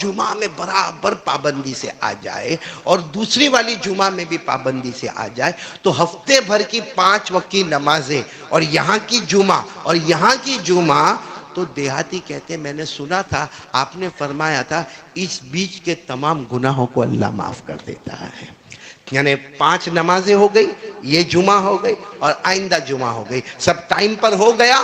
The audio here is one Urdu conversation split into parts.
جمعہ میں برابر پابندی سے آ جائے اور دوسری والی جمعہ میں بھی پابندی سے آ جائے تو ہفتے بھر کی 5 وقت کی نمازیں اور یہاں کی جمعہ اور یہاں کی جمعہ، تو دیہاتی کہتے ہیں میں نے سنا تھا آپ نے فرمایا تھا اس بیچ کے تمام گناہوں کو اللہ معاف کر دیتا ہے. یعنی 5 نمازیں ہو گئی، یہ جمعہ ہو گئی اور آئندہ جمعہ ہو گئی، سب ٹائم پر ہو گیا.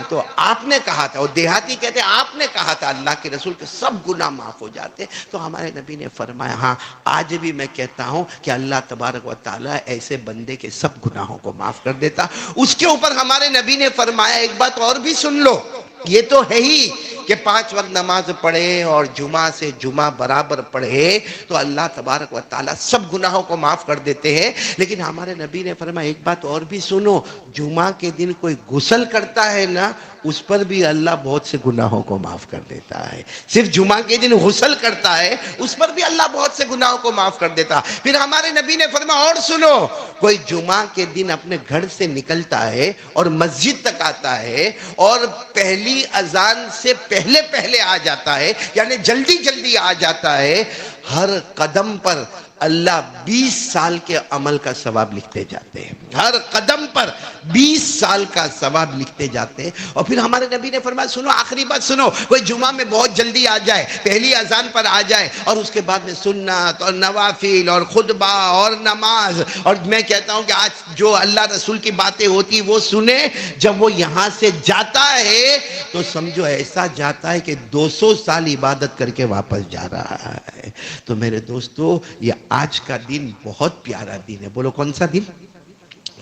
تو آپ نے کہا تھا، اور دیہاتی کہتے ہیں آپ نے کہا تھا اللہ کے رسول کے سب گناہ معاف ہو جاتے. تو ہمارے نبی نے فرمایا ہاں آج بھی میں کہتا ہوں کہ اللہ تبارک و تعالیٰ ایسے بندے کے سب گناہوں کو معاف کر دیتا. اس کے اوپر ہمارے نبی نے فرمایا ایک بات اور بھی سن لو، یہ تو ہے ہی کہ 5 وقت نماز پڑھے اور جمعہ سے جمعہ برابر پڑھے تو اللہ تبارک و تعالیٰ سب گناہوں کو معاف کر دیتے ہیں. لیکن ہمارے نبی نے فرمایا ایک بات اور بھی سنو، جمعہ کے دن کوئی غسل کرتا ہے نا اس پر بھی اللہ بہت سے گناہوں کو معاف کر دیتا ہے. صرف جمعہ کے دن غسل کرتا ہے اس پر بھی اللہ بہت سے گناہوں کو معاف کر دیتا. پھر ہمارے نبی نے فرمایا اور سنو، کوئی جمعہ کے دن اپنے گھر سے نکلتا ہے اور مسجد تک آتا ہے اور پہلی اذان سے پہلے آ جاتا ہے، یعنی جلدی آ جاتا ہے، ہر قدم پر اللہ 20 سال کے عمل کا ثواب لکھتے جاتے ہیں. ہر قدم پر 20 سال کا ثواب لکھتے جاتے ہیں. اور پھر ہمارے نبی نے فرمایا سنو، آخری بات سنو، کوئی جمعہ میں بہت جلدی آ جائے، پہلی اذان پر آ جائے اور اس کے بعد میں سنت اور نوافل اور خطبہ اور نماز، اور میں کہتا ہوں کہ آج جو اللہ رسول کی باتیں ہوتی وہ سنے. جب وہ یہاں سے جاتا ہے تو سمجھو ایسا جاتا ہے کہ 200 سال عبادت کر کے واپس جا رہا ہے. تو میرے دوستو یہ آج کا دن بہت پیارا دن ہے. بولو کون سا دن؟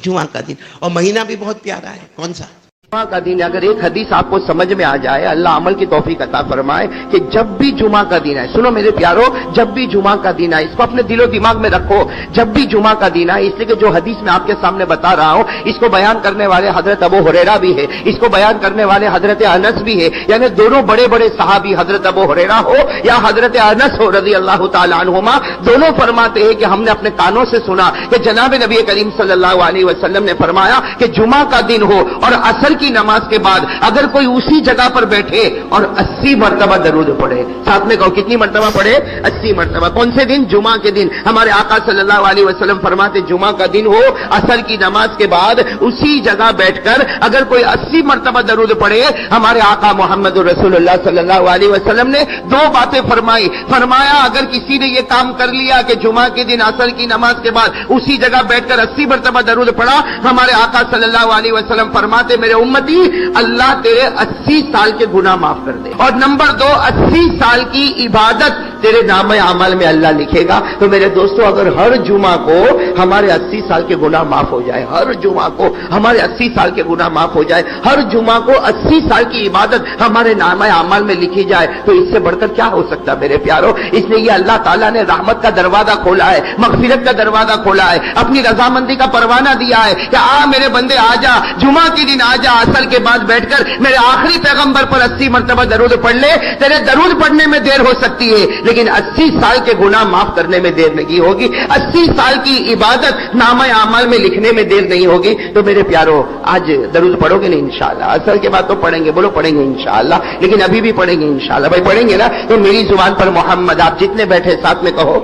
جمعہ کا دن. اور مہینہ بھی بہت پیارا ہے. کون سا؟ جمعہ کا دن. اگر ایک حدیث آپ کو سمجھ میں آ جائے، اللہ عمل کی توفیق عطا فرمائے کہ جب بھی جمعہ کا دن ہے، سنو میرے پیارو، جب بھی جمعہ کا دن ہے، اس کو اپنے دل و دماغ میں رکھو. جب بھی جمعہ کا دن ہے، اس لیے کہ جو حدیث میں آپ کے سامنے بتا رہا ہوں اس کو بیان کرنے والے حضرت ابو ہریرہ بھی ہے، اس کو بیان کرنے والے حضرت انس بھی ہے. یعنی دونوں بڑے بڑے صحابی حضرت ابو ہریرہ ہو یا حضرت انس ہو رضی اللہ تعالی عنہما، دونوں فرماتے ہیں کہ ہم نے اپنے کانوں سے سنا کہ جناب نبی کریم صلی اللہ علیہ وسلم نے فرمایا کہ جمعہ کا دن ہو اور عصر کی نماز کے بعد اگر کوئی اسی جگہ پر بیٹھے اور 80 مرتبہ درود پڑھے، ساتھ میں کہو کتنی مرتبہ پڑھے؟ 80 مرتبہ. کون سے دن؟ جمعہ کے دن. ہمارے آقا صلی اللہ علیہ وسلم فرماتے جمعہ کا دن ہو، عصر کی نماز کے بعد اسی جگہ بیٹھ کر اگر کوئی 80 مرتبہ درود پڑھے، ہمارے آقا محمد رسول اللہ صلی اللہ علیہ وسلم نے 2 باتیں فرمائی. فرمایا اگر کسی نے یہ کام کر لیا کہ جمعہ کے دن عصر کی نماز کے بعد اسی جگہ بیٹھ کر 80 مرتبہ درود پڑھا، ہمارے آقا صلی اللہ علیہ وسلم فرماتے میرے امتی اللہ تیرے 80 سال کے گناہ معاف کر دے. اور نمبر 2، 80 سال کی عبادت تیرے نام عمل میں اللہ لکھے گا. تو میرے دوستو اگر ہر جمعہ کو ہمارے 80 سال کے گناہ معاف ہو جائے، ہر جمعہ کو ہمارے 80 سال کے گناہ معاف ہو جائے، ہر جمعہ کو 80 سال کی عبادت ہمارے نام عمل میں لکھی جائے، تو اس سے بڑھ کر کیا ہو سکتا میرے پیارو؟ اس لیے یہ اللہ تعالیٰ نے رحمت کا دروازہ کھولا ہے، مغفرت کا دروازہ کھولا ہے، اپنی رضامندی کا پروانہ دیا ہے کہ آ میرے بندے آ جا، جمعہ کے دن آ جا، عصر کے بعد بیٹھ کر میرے آخری پیغمبر پر 80 مرتبہ درود پڑھ لے. تیرے درود پڑھنے میں دیر ہو سکتی ہے لیکن 80 سال کے گناہ معاف کرنے میں دیر نہیں ہوگی. 80 سال کی عبادت نامہ اعمال میں لکھنے میں دیر نہیں ہوگی. تو میرے پیارو آج درود پڑھو گے نہیں انشاءاللہ؟ عصر کے بعد تو پڑھیں گے، بولو پڑھیں گے انشاءاللہ، لیکن ابھی بھی پڑھیں گے انشاءاللہ. بھائی پڑھیں گے نا؟ تو میری زبان پر محمد، آپ جتنے بیٹھے ساتھ میں کہو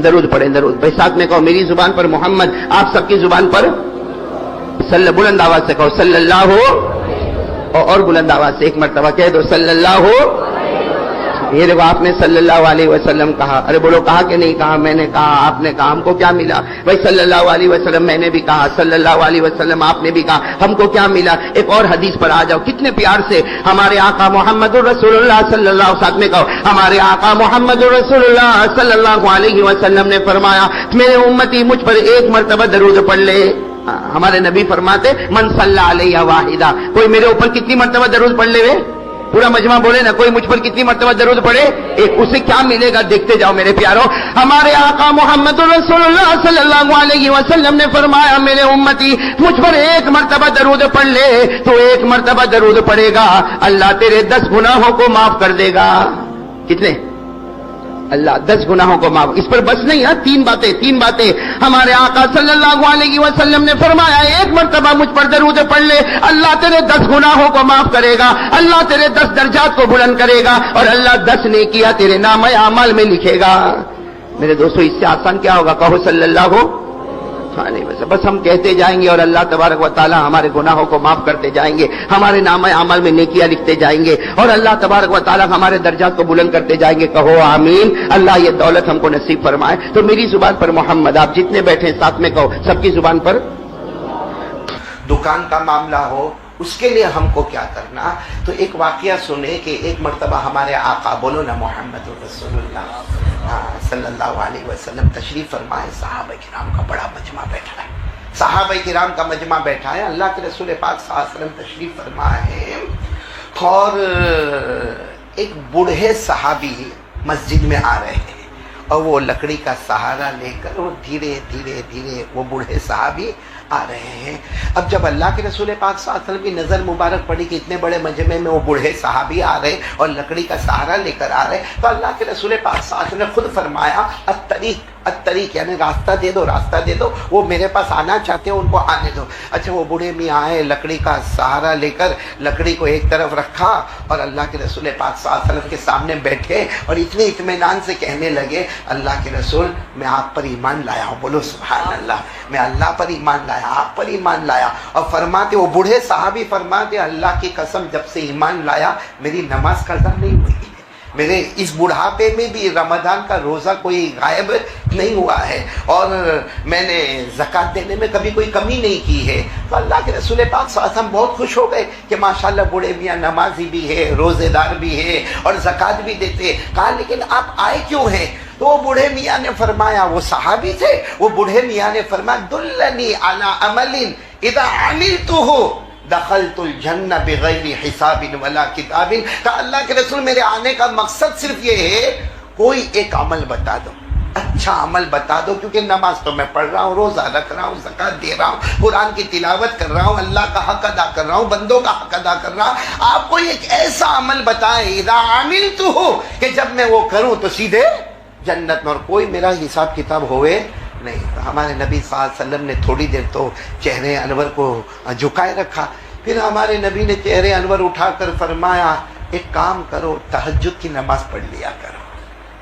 درود پڑھیں. درود بھائی ساتھ میں کہو میری زبان پر محمد، آپ سب کی زبان پر بلند آواز سے کہو صلی اللہ ہو، اور بلند آواز سے ایک مرتبہ کہہ دو صلی اللہ ہو. یہ دیکھو آپ نے صلی اللہ علیہ وسلم کہا. ارے بولو کہا کہ نہیں کہا؟ میں نے کہا، آپ نے کہا، ہم کو کیا ملا؟ بھائی صلی اللہ علیہ وسلم میں نے بھی کہا، صلی اللہ علیہ وسلم آپ نے بھی کہا، ہم کو کیا ملا؟ ایک اور حدیث پر آ جاؤ. کتنے پیار سے ہمارے آقا محمد رسول اللہ صلی اللہ، ساتھ میں کہو ہمارے آقا محمد رسول اللہ صلی اللہ علیہ وسلم نے فرمایا میرے امتی مجھ پر 1 مرتبہ درود پڑھ لے. ہمارے نبی فرماتے من صلی علیہ واحدہ، کوئی میرے اوپر کتنی مرتبہ درود پڑھ لے؟ پورا مجمع بولے نا، کوئی مجھ پر کتنی مرتبہ درود پڑھے؟ ایک. اسے کیا ملے گا دیکھتے جاؤ میرے پیارو. ہمارے آقا محمد رسول اللہ صلی اللہ علیہ وسلم نے فرمایا میرے امتی مجھ پر 1 مرتبہ درود پڑھ لے تو 1 مرتبہ درود پڑھے گا اللہ تیرے 10 گناہوں کو معاف کر دے گا. کتنے؟ اللہ 10 گناہوں کو معاف. اس پر بس نہیں ہے, تین باتیں ہمارے آقا صلی اللہ علیہ وسلم نے فرمایا, ایک مرتبہ مجھ پر درود پڑھ لے, اللہ تیرے 10 گناہوں کو معاف کرے گا, اللہ تیرے 10 درجات کو بلند کرے گا, اور اللہ 10 نیکیاں تیرے نامہ اعمال میں لکھے گا. میرے دوستو, اس سے آسان کیا ہوگا؟ کہو صلی اللہ علیہ وسلم. بس ہم کہتے جائیں گے اور اللہ تبارک و تعالی ہمارے گناہوں کو معاف کرتے جائیں گے, ہمارے نامہ اعمال میں نیکیاں لکھتے جائیں گے, اور اللہ تبارک و تعالی ہمارے درجات کو بلند کرتے جائیں گے. کہو آمین. اللہ یہ دولت ہم کو نصیب فرمائے. تو میری زبان پر محمد, آپ جتنے بیٹھے ہیں ساتھ میں کہو, سب کی زبان پر. دکان کا معاملہ ہو, اس کے لیے ہم کو کیا کرنا؟ تو ایک واقعہ سنے کہ ایک مرتبہ ہمارے آقا, بولو نا محمد رسول اللہ صلی اللہ علیہ وسلم تشریف فرمائے. صحابہ کرام کا بڑا مجمع بیٹھا ہے, صحابہ کرام کا مجمع بیٹھا ہے. اللہ کے رسول پاک صلی اللہ علیہ وسلم تشریف فرمائے, اور ایک بوڑھے صحابی مسجد میں آ رہے ہیں, اور وہ لکڑی کا سہارا لے کر وہ دھیرے دھیرے وہ بوڑھے صحابی آ رہے ہیں. اب جب اللہ کے رسول پاک صلی اللہ علیہ وسلم کی نظر مبارک پڑی کہ اتنے بڑے مجمع میں وہ بوڑھے صحابی آ رہے اور لکڑی کا سہارا لے کر آ رہے, تو اللہ کے رسول پاک صلی اللہ علیہ وسلم نے خود فرمایا, الطریق یعنی راستہ دے دو, وہ میرے پاس آنا چاہتے ہیں, ان کو آنے دو. اچھا, وہ بوڑھے میاں آئے, لکڑی کا سہارا لے کر لکڑی کو ایک طرف رکھا, اور اللہ کے رسول پاک صلی اللہ علیہ وسلم کے سامنے بیٹھے, اور اتنے اطمینان سے کہنے لگے, اللہ کے رسول میں آپ پر ایمان لایا ہوں. بولو سبحان اللہ, میں اللہ پر ایمان لایا, آپ پر ایمان لایا. اور فرماتے, وہ بوڑھے صحابی فرماتے, اللہ کی قسم جب سے ایمان لایا میری نماز قضا نہیں ہوئی, میرے اس بڑھاپے میں بھی رمضان کا روزہ کوئی غائب نہیں ہوا ہے, اور میں نے زکوٰۃ دینے میں کبھی کوئی کمی نہیں کی ہے. تو اللہ کے رسول پاک صلی اللہ علیہ وسلم بہت خوش ہو گئے کہ ماشاءاللہ بوڑھے میاں نمازی بھی ہے, روزے دار بھی ہے, اور زکوٰۃ بھی دیتے. کہا لیکن آپ آئے کیوں ہیں؟ تو وہ بوڑھے میاں نے فرمایا, وہ صحابی تھے, وہ بوڑھے میاں نے فرمایا, دلنی علی عمل اذا عملتہ دخلت الجنہ بغیر حساب ولا کتاب. کہ اللہ کے رسول میرے آنے کا مقصد صرف یہ ہے, کوئی ایک عمل بتا دو, اچھا عمل بتا دو, کیونکہ نماز تو میں پڑھ رہا ہوں, روزہ رکھ رہا ہوں, زکوٰۃ دے رہا ہوں, قرآن کی تلاوت کر رہا ہوں, اللہ کا حق ادا کر رہا ہوں, بندوں کا حق ادا کر رہا ہوں. آپ کوئی ایک ایسا عمل بتائیں اذا عملتہ کہ جب میں وہ کروں تو سیدھے جنت میں, اور کوئی میرا حساب کتاب ہوئے نہیں. ہمارے نبی صلی اللہ علیہ وسلم نے تھوڑی دیر تو چہرے انور کو جھکائے رکھا, پھر ہمارے نبی نے چہرے انور اٹھا کر فرمایا, ایک کام کرو, تہجد کی نماز پڑھ لیا کرو.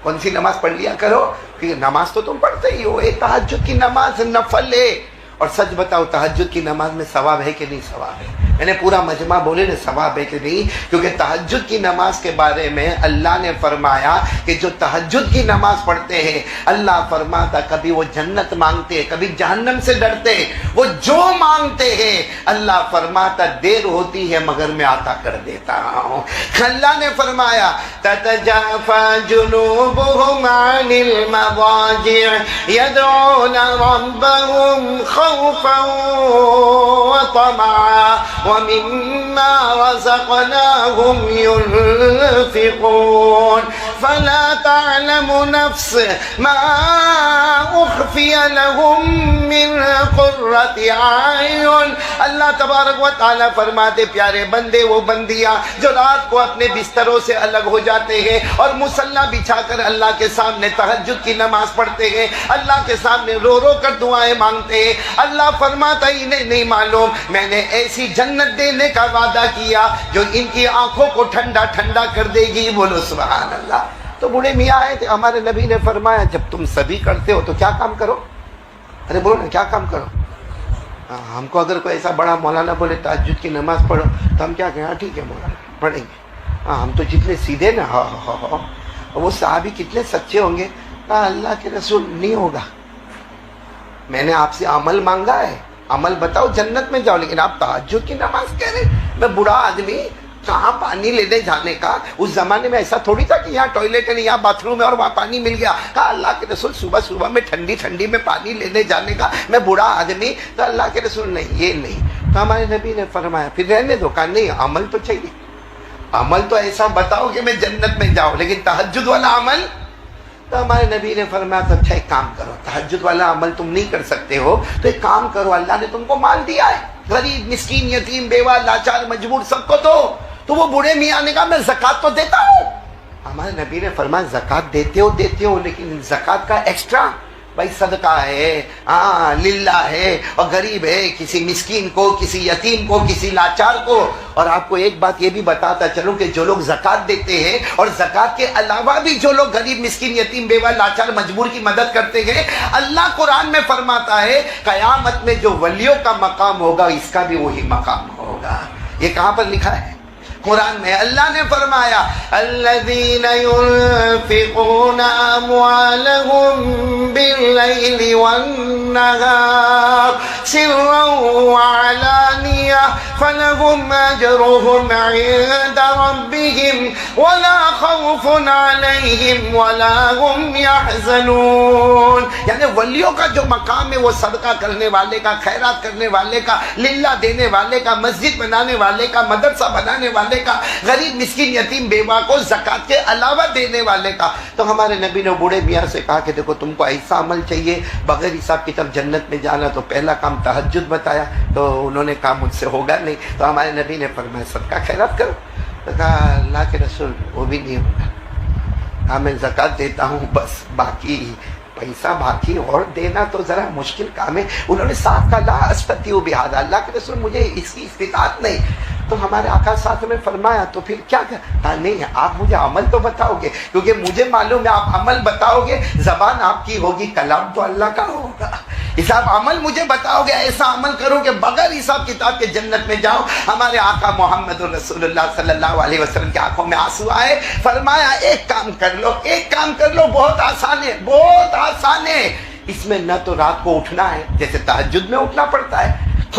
کون سی نماز پڑھ لیا کرو؟ کیونکہ نماز تو تم پڑھتے ہی ہو, تہجد کی نماز نفل ہے. اور سچ بتاؤ, تہجد کی نماز میں ثواب ہے کہ نہیں ثواب ہے؟ میں نے پورا مجمع بولے نا ثواب ہے کہ نہیں, کیونکہ تہجد کی نماز کے بارے میں اللہ نے فرمایا کہ جو تہجد کی نماز پڑھتے ہیں, اللہ فرماتا کبھی وہ جنت مانگتے ہیں, کبھی جہنم سے ڈرتے ہیں, وہ جو مانگتے ہیں اللہ فرماتا دیر ہوتی ہے مگر میں عطا کر دیتا ہوں. اللہ نے فرمایا تتجافى جنوبهم عن المضاجع يدعون ربهم خوفا وطمعا ومما رزقناهم ينفقون فلا تعلم نفس ما أخفي لهم من قرة أعين. اللہ تبارک و تعالیٰ فرماتے, پیارے بندے وہ بندیاں جو رات کو اپنے بستروں سے الگ ہو جاتے ہیں اور مصلی بچھا کر اللہ کے سامنے تہجد کی نماز پڑھتے ہیں, اللہ کے سامنے رو رو کر دعائیں مانگتے ہیں, اللہ فرماتا انہیں نہیں معلوم میں نے ایسی جنت دینے کا وعدہ کیا جو ان کی آنکھوں کو ٹھنڈا ٹھنڈا کر دے گی. بولو سبحان اللہ. تو بوڑھے میاں آئے تھے, ہمارے نبی نے فرمایا جب تم سبھی کرتے ہو تو کیا کام کرو؟ ارے بولو نا, کیا کام کرو؟ ہم کو اگر کوئی ایسا بڑا مولانا بولے تہجد کی نماز پڑھو تو ہم کیا کہیں, ہاں ٹھیک ہے مولانا پڑھیں گے. ہم تو جتنے سیدھے نا, ہاں وہ صحابی کتنے سچے ہوں گے. کہا اللہ کے رسول نہیں ہوگا, میں نے آپ سے عمل مانگا ہے, عمل بتاؤ جنت میں جاؤ, لیکن آپ تہجد کی نماز کہہ رہے. میں بوڑھا آدمی کہاں پانی لینے جانے کا, اس زمانے میں ایسا تھوڑی تھا کہ یہاں ٹوائلٹ ہے, یہاں باتھ روم ہے اور وہاں پانی مل گیا. کہا اللہ کے رسول صبح میں ٹھنڈی میں پانی لینے جانے کا, میں بوڑھا آدمی. تو اللہ کے رسول نہیں, یہ نہیں. تو ہمارے نبی نے فرمایا پھر رہنے دو. کہا نہیں, عمل تو چاہیے, عمل تو ایسا بتاؤ کہ میں جنت میں جاؤں, لیکن تہجد والا عمل. تو ہمارے نبی نے فرمایا تو اچھا ایک کام کرو, تہجد والا عمل تم نہیں کر سکتے ہو تو ایک کام کرو, اللہ نے تم کو مال دیا ہے, غریب مسکین یتیم بیوہ لاچار مجبور سب کو دو. تو وہ بوڑھے میاں نے کہا میں زکوٰۃ تو دیتا ہوں, ہمارے نبی نے فرمایا زکات دیتے ہو لیکن زکات کا ایکسٹرا، بھائی صدقہ ہے، للہ ہے، اور غریب ہے، کسی مسکین کو، کسی یتیم کو، کسی لاچار کو. اور آپ کو ایک بات یہ بھی بتاتا چلوں کہ جو لوگ زکات دیتے ہیں اور زکات کے علاوہ بھی جو لوگ غریب، مسکین، یتیم، بیوہ، لاچار، مجبور کی مدد کرتے ہیں، اللہ قرآن میں فرماتا ہے قیامت میں جو ولیوں کا مقام ہوگا اس کا بھی وہی مقام ہوگا. یہ کہاں پر لکھا ہے؟ قرآن میں. اللہ نے فرمایا الذین ينفقون اموالهم باللیل والنہار سرا وعلانیہ فلهم اجرهم عند ربهم ولا خوف علیہم ولا هم يحزنون. یعنی ولیوں کا جو مقام ہے وہ صدقہ کرنے والے کا، خیرات کرنے والے کا، للہ دینے والے کا، مسجد بنانے والے کا، مدرسہ بنانے والے کا، غریب، مسکین، یتیم، بیوہ کو زکات کے علاوہ دینے والے کا. تو ہمارے نبی نے بوڑھے میاں سے کہا کہ دیکھو تم کو ایسا عمل چاہیے بغیر حساب کتاب جنت میں جانا، تو پہلا کام تہجد بتایا. تو انہوں نے کہا مجھ سے ہوگا نہیں. تو ہمارے نبی نے فرمایا صدقہ خیرات کرو. تو کہا اللہ کے رسول وہ بھی نہیں ہوگا. کہا میں زکات دیتا ہوں بس، باقی پیسہ باقی اور دینا تو ذرا مشکل کام ہے. انہوں نے صاف کہا لا استطیع بہذا، اللہ کے رسول مجھے اس کی استطاعت نہیں. تو ہمارے آقا صاحب نے فرمایا تو پھر کیا کہا؟ نہیں آپ مجھے عمل تو بتاؤ گے، کیونکہ مجھے معلوم ہے آپ عمل بتاؤ گے، زبان آپ کی ہوگی، کلام تو اللہ کا ہوگا. حساب عمل مجھے بتاؤ گے، ایسا عمل کرو کہ بغیر حساب کتاب کے جنت میں جاؤ. ہمارے آقا محمد رسول اللہ صلی اللہ علیہ وسلم کی آنکھوں میں آنسو آئے. فرمایا ایک کام کر لو، ایک کام کر لو، بہت آسان ہے، بہت آسان ہے. اس میں نہ تو رات کو اٹھنا ہے جیسے تہجد میں اٹھنا پڑتا ہے،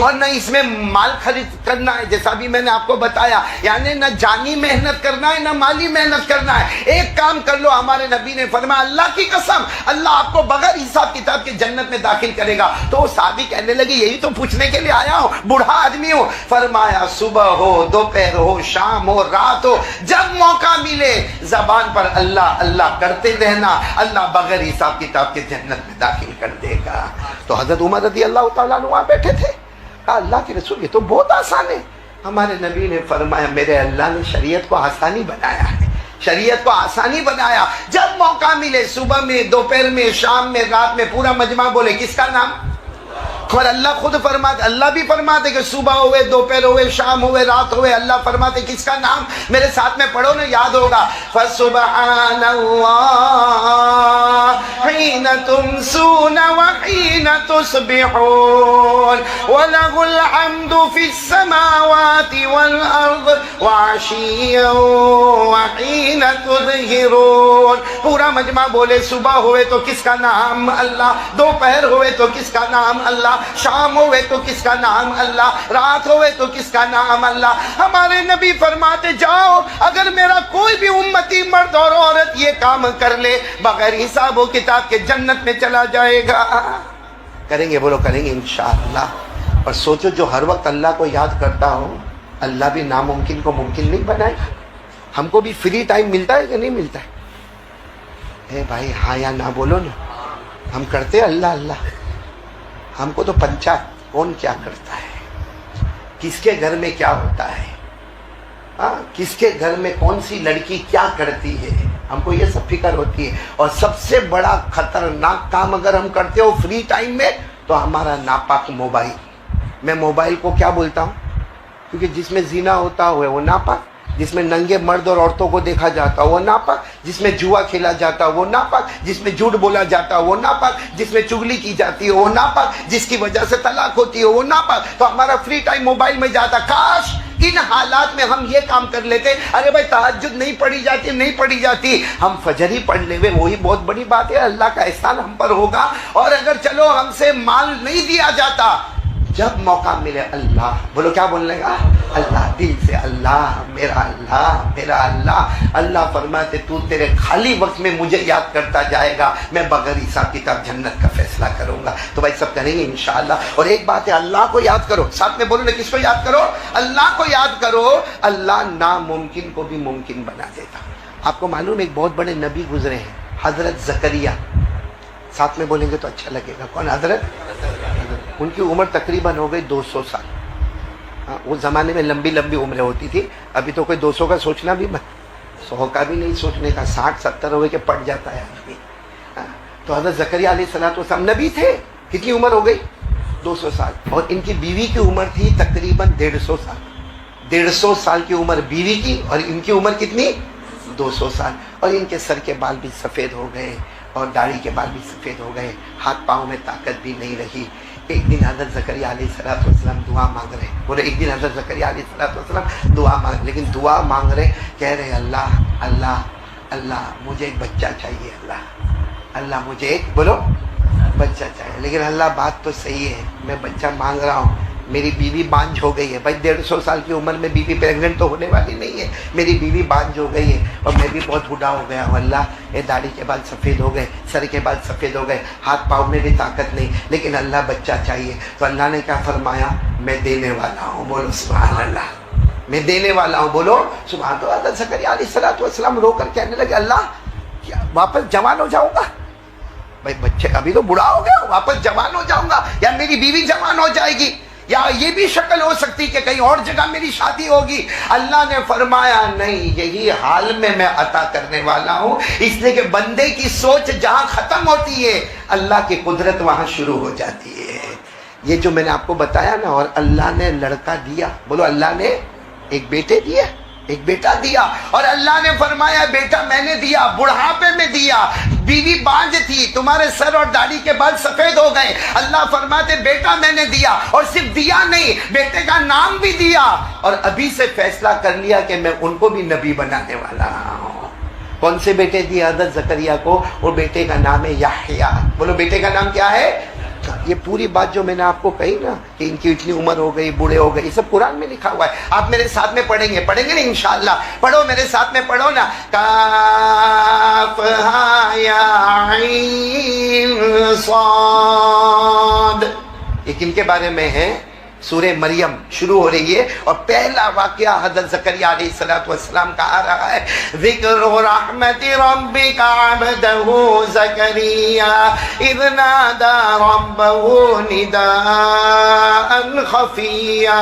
اور نہ اس میں مال خرید کرنا ہے جیسا بھی میں نے آپ کو بتایا. یعنی نہ جانی محنت کرنا ہے نہ مالی محنت کرنا ہے. ایک کام کر لو. ہمارے نبی نے فرمایا اللہ کی قسم اللہ آپ کو بغیر حساب کتاب کے جنت میں داخل کرے گا. تو وہ صحابی کہنے لگے یہی تو پوچھنے کے لیے آیا ہوں، بوڑھا آدمی ہوں. فرمایا صبح ہو، دوپہر ہو، شام ہو، رات ہو، جب موقع ملے زبان پر اللہ اللہ کرتے رہنا، اللہ بغیر حساب کتاب کے جنت میں داخل کر دے گا. تو حضرت عمر رضی اللہ تعالیٰ عنہ وہاں بیٹھے تھے. اللہ کے رسول یہ تو بہت آسان ہے. ہمارے نبی نے فرمایا میرے اللہ نے شریعت کو آسانی بنایا ہے، شریعت کو آسانی بنایا. جب موقع ملے صبح میں، دوپہر میں، شام میں، رات میں، پورا مجمع بولے کس کا نام؟ اور اللہ خود فرماتے، اللہ بھی فرماتے کہ صبح ہوئے، دوپہر ہوئے، شام ہوئے، رات ہوئے، اللہ فرماتے کس کا نام؟ میرے ساتھ میں پڑھو نا، یاد ہوگا. فسبحان اللہ حین تمسون وحین تصبحون وَلَهُ الْحَمْدُ فِي السَّمَاوَاتِ وَالْأَرْضِ وَعَشِيًّا وَحِينَ تُظْهِرُونَ. پورا مجمع بولے صبح ہوئے تو کس کا نام؟ اللہ. دوپہر ہوئے تو کس کا نام؟ اللہ. شام ہوئے تو کس کا نام؟ اللہ. رات ہوئے تو کس کا نام؟ اللہ. ہمارے نبی فرماتے جاؤ اگر میرا کوئی بھی امتی مرد اور عورت یہ کام کر لے بغیر حساب و کتاب کے جنت میں چلا جائے گا. کریں گے؟ بولو کریں گے انشاءاللہ. اور سوچو جو ہر وقت اللہ کو یاد کرتا ہو اللہ بھی ناممکن کو ممکن نہیں بنائے گا. ہم کو بھی فری ٹائم ملتا ہے کہ نہیں ملتا ہے؟ اے بھائی ہاں یا نہ بولو نا. ہم کرتے اللہ اللہ. ہم کو تو پنچایت کون کیا کرتا ہے، کس کے گھر میں کیا ہوتا ہے، کس کے گھر میں کون سی لڑکی کیا کرتی ہے، ہم کو یہ سب فکر ہوتی ہے. اور سب سے بڑا خطرناک کام اگر ہم کرتے ہو فری ٹائم میں تو ہمارا ناپاک موبائل. میں موبائل کو کیا بولتا ہوں؟ کیونکہ جس میں زنا ہوتا ہے وہ ناپاک، جس میں ننگے مرد اور عورتوں کو دیکھا جاتا وہ ناپاک، جس میں جوا کھیلا جاتا وہ ناپاک، جس میں جھوٹ بولا جاتا وہ ناپاک، جس میں چغلی کی جاتی ہے وہ ناپاک، جس کی وجہ سے طلاق ہوتی ہے وہ ناپاک. تو ہمارا فری ٹائم موبائل میں جاتا. کاش ان حالات میں ہم یہ کام کر لیتے. ارے بھائی تہجد نہیں پڑھی جاتی، نہیں پڑھی جاتی، ہم فجر ہی پڑھ لے، وہی بہت بڑی بات ہے. اللہ کا احسان ہم پر ہوگا. اور اگر چلو ہم سے مال نہیں دیا جاتا، جب موقع ملے اللہ. بولو کیا بولنے گا؟ اللہ. دل سے اللہ میرا اللہ میرا اللہ. اللہ فرماتے تو تیرے خالی وقت میں مجھے یاد کرتا جائے گا، میں بغیر حساب کتاب جنت کا فیصلہ کروں گا. تو بھائی سب کریں گے انشاءاللہ. اور ایک بات ہے اللہ کو یاد کرو. ساتھ میں بولو نا کس کو یاد کرو؟ اللہ کو یاد کرو. اللہ ناممکن کو بھی ممکن بنا دیتا. آپ کو معلوم ایک بہت بڑے نبی گزرے ہیں، حضرت زکریا. ساتھ میں بولیں گے تو اچھا لگے گا. کون؟ حضرت. ان کی عمر تقریباً ہو گئی 200 سال. اس زمانے میں لمبی لمبی عمریں ہوتی تھی. ابھی تو کوئی 200 کا سوچنا بھی مت. 100 کا بھی نہیں سوچنے کا, 60-70 ہوئے کہ پڑ جاتا ہے آدمی. تو حضرت زکریا علیہ السلام نبی تھے, کتنی عمر ہو گئی؟ 200 سال. اور ان کی بیوی کی عمر تھی تقریباً 150 سال. 150 سال کی عمر بیوی کی, اور ان کی عمر کتنی؟ 200 سال. اور ان کے سر کے بال بھی سفید ہو گئے اور داڑھی کے بال بھی سفید ہو گئے, ہاتھ پاؤں میں طاقت بھی نہیں رہی. ایک دن حضرت زکریا علیہ السلام دعا مانگ رہے, بولے ایک دن حضرت زکریا علیہ السلام دعا مانگ, لیکن دعا مانگ رہے, کہہ رہے اللہ اللہ اللہ مجھے ایک بچہ چاہیے, اللہ مجھے ایک, بولو, بچہ چاہیے. لیکن اللہ بات تو صحیح ہے, میں بچہ مانگ رہا ہوں, میری بیوی بانجھ ہو گئی ہے. بھائی 150 سال کی عمر میں بیوی پریگننٹ تو ہونے والی نہیں ہے, میری بیوی بانجھ ہو گئی ہے اور میں بھی بہت بوڑھا ہو گیا ہوں. اللہ, یہ داڑھی کے بال سفید ہو گئے, سر کے بال سفید ہو گئے, ہاتھ پاؤں میں بھی طاقت نہیں, لیکن اللہ بچہ چاہیے. تو اللہ نے کیا فرمایا؟ میں دینے والا ہوں. بولو سبحان اللہ, میں دینے والا ہوں. بولو سبحان اللہ. حضرت زکریا علیہ السلام رو کر کہنے لگے اللہ کیا واپس جوان ہو جاؤں گا؟ بھائی بچے ابھی تو بوڑھا ہو گیا, واپس جوان ہو جاؤں گا, یا میری بیوی جوان ہو جائے گی, یا یہ بھی شکل ہو سکتی کہ کہیں اور جگہ میری شادی ہوگی. اللہ نے فرمایا نہیں, یہی حال میں عطا کرنے والا ہوں, اس لیے کہ بندے کی سوچ جہاں ختم ہوتی ہے اللہ کی قدرت وہاں شروع ہو جاتی ہے. یہ جو میں نے آپ کو بتایا نا, اور اللہ نے لڑکا دیا, بولو اللہ نے ایک بیٹے دیا, ایک بیٹا دیا, اور اللہ نے فرمایا بیٹا میں نے دیا, بڑھاپے میں دیا, بیوی بانجھ تھی, تمہارے سر اور داڑھی کے بال سفید ہو گئے, اللہ فرماتے بیٹا میں نے دیا, اور صرف دیا نہیں, بیٹے کا نام بھی دیا, اور ابھی سے فیصلہ کر لیا کہ میں ان کو بھی نبی بنانے والا ہوں. کون سے بیٹے دیے حضرت زکریا کو؟ اور بیٹے کا نام ہے یحییٰ. بولو بیٹے کا نام کیا ہے؟ یہ پوری بات جو میں نے آپ کو کہی نا کہ ان کی اتنی عمر ہو گئی, بوڑھے ہو گئے, یہ سب قرآن میں لکھا ہوا ہے. آپ میرے ساتھ میں پڑھیں گے نا انشاءاللہ. پڑھو میرے ساتھ میں, پڑھو نا. کاف ہا یا عین صاد. یہ کن کے بارے میں ہے؟ سورہ مریم شروع ہو رہی ہے, اور پہلا واقعہ حضرت زکریا علیہ السلام کا آ رہا ہے. ذکر رحمت ربک عبدہ زکریا اذ نادى ربہ نداء خفیا.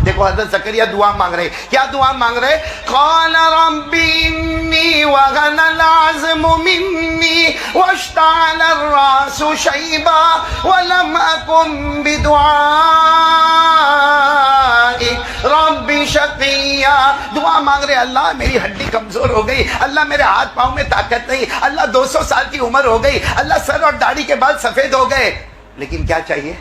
دیکھو حضرت زکریا دعا مانگ رہے, کیا دعا مانگ رہے؟ قال رب انی وهن العظم منی واشتعل الراس شیبا ولم اکن رب شقیہ. دعا مانگ رہے, اللہ میری ہڈی کمزور ہو گئی, اللہ میرے ہاتھ پاؤں میں طاقت نہیں, اللہ 200 سال کی عمر ہو گئی, اللہ سر اور داڑھی کے بال سفید ہو گئے, لیکن کیا چاہیے؟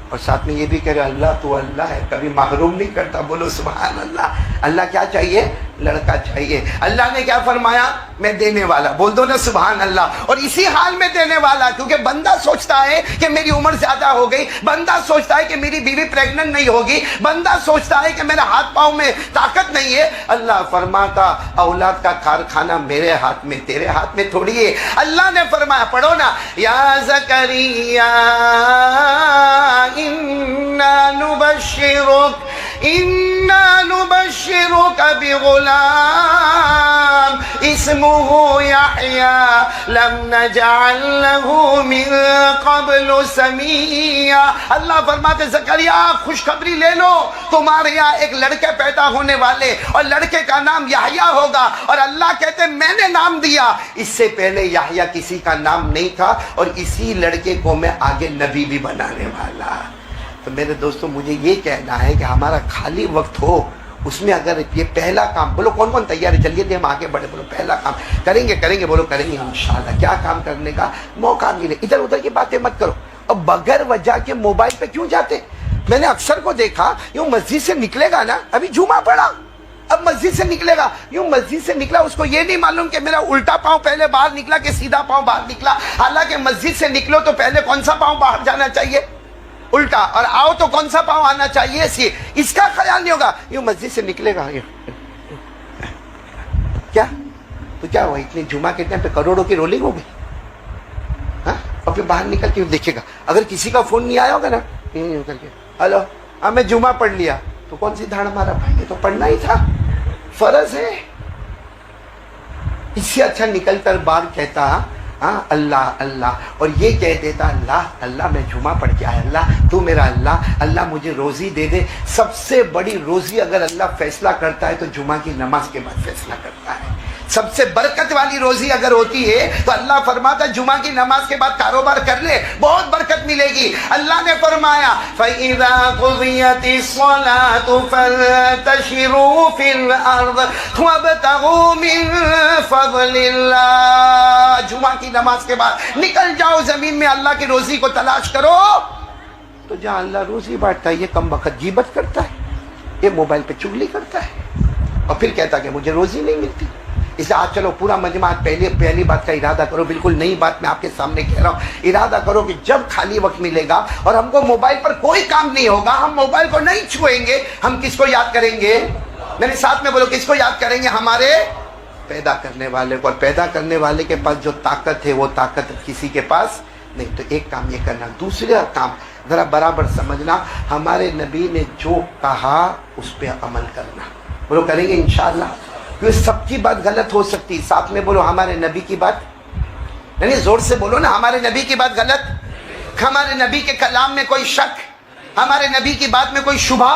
اور ساتھ میں یہ بھی کہہ رہے اللہ تو اللہ ہے, کبھی محروم نہیں کرتا. بولو سبحان اللہ. اللہ کیا چاہیے؟ لڑکا چاہیے. اللہ نے کیا فرمایا؟ میں دینے والا. بول دو نا سبحان اللہ. اور اسی حال میں دینے والا, کیونکہ بندہ سوچتا ہے کہ میری عمر زیادہ ہو گئی, بندہ سوچتا ہے کہ میری بیوی پریگننٹ نہیں ہوگی, بندہ سوچتا ہے کہ میرے ہاتھ پاؤں میں طاقت نہیں ہے. اللہ فرماتا اولاد کا کارخانہ میرے ہاتھ میں, تیرے ہاتھ میں تھوڑی ہے. اللہ نے فرمایا, پڑھو نا, یا زکریا انا نبشرک بغلام اسمه یحییٰ لم نجعل له من قبل سمیہ. اللہ فرماتے زکریا خوشخبری لے لو, تمہارے یہاں ایک لڑکے پیدا ہونے والے, اور لڑکے کا نام یحییٰ ہوگا. اور اللہ کہتے میں نے نام دیا, اس سے پہلے یحییٰ کسی کا نام نہیں تھا, اور اسی لڑکے کو میں آگے نبی بھی بنانے والا. تو میرے دوستو مجھے یہ کہنا ہے کہ ہمارا خالی وقت ہو, اس میں اگر یہ پہلا کام, بولو کون کون تیار ہے, چلیے ہم آگے بڑھے. بولو پہلا کام کریں گے, بولو کریں گے انشاءاللہ. کیا کام کرنے کا موقع ملے, ادھر ادھر کی باتیں مت کرو. اور بغیر وجہ کے موبائل پہ کیوں جاتے؟ میں نے اکثر کو دیکھا, یوں مسجد سے نکلے گا نا, ابھی جمعہ پڑا, اب مسجد سے نکلے گا, یوں مسجد سے نکلا, اس کو یہ نہیں معلوم کہ میرا الٹا پاؤں پہلے باہر نکلا کہ سیدھا پاؤں باہر نکلا. حالانکہ مسجد سے نکلو تو پہلے کون سا پاؤں باہر جانا چاہیے؟ الٹا, اور آؤ تو کون سا پاؤں آنا چاہیے؟ اس کا خیال نہیں ہوگا. یوں مسجد سے نکلے گا, کیا تو کیا ہوا, اتنے جمعہ کے ٹائم پہ کروڑوں کی رولنگ ہوگی, اور پھر باہر نکل کے دیکھے گا, اگر کسی کا فون نہیں آیا ہوگا نا, کر کے ہلو ہاں میں جمعہ پڑھ لیا, تو کون سی دھاڑ مارا بھائی, یہ تو پڑھنا ہی تھا, فرض ہے. اس سے اچھا نکل کر باہر کہتا اللہ اللہ, اور یہ کہہ دیتا اللہ اللہ میں جمعہ پڑھ کے آیا, اللہ تو میرا اللہ, اللہ مجھے روزی دے دے. سب سے بڑی روزی اگر اللہ فیصلہ کرتا ہے تو جمعہ کی نماز کے بعد فیصلہ کرتا ہے. سب سے برکت والی روزی اگر ہوتی ہے تو اللہ فرماتا جمعہ کی نماز کے بعد کاروبار کر لے، بہت برکت ملے گی۔ اللہ نے فرمایا فَإِذَا قُضِيَتِ الصَّلَاةُ فَانتَشِرُوا فِي الْأَرْضِ وَابْتَغُوا مِن فَضْلِ اللَّهِ، جمعہ کی نماز کے بعد نکل جاؤ زمین میں اللہ کی روزی کو تلاش کرو۔ تو جہاں اللہ روزی بانٹتا ہے یہ کم وقت غیبت کرتا ہے، یہ موبائل پہ چغلی کرتا ہے اور پھر کہتا کہ مجھے روزی نہیں ملتی۔ اسے آج چلو پورا مجمع پہلی بات کا ارادہ کرو، بالکل نئی بات میں آپ کے سامنے کہہ رہا ہوں، ارادہ کرو کہ جب خالی وقت ملے گا اور ہم کو موبائل پر کوئی کام نہیں ہوگا، ہم موبائل کو نہیں چھوئیں گے، ہم کس کو یاد کریں گے؟ میرے ساتھ میں بولو، کس کو یاد کریں گے؟ ہمارے پیدا کرنے والے کو۔ اور پیدا کرنے والے کے پاس جو طاقت ہے وہ طاقت کسی کے پاس نہیں۔ تو ایک کام یہ کرنا، دوسرا کام ذرا برابر سمجھنا، ہمارے نبی نے جو کہا اس پہ عمل کرنا۔ بولو کریں گے انشاءاللہ؟ کیونکہ سب کی بات غلط ہو سکتی، ساتھ میں بولو ہمارے نبی کی بات، یعنی زور سے بولو نا، ہمارے نبی کی بات غلط، ہمارے نبی کے کلام میں کوئی شک، ہمارے نبی کی بات میں کوئی شبہ،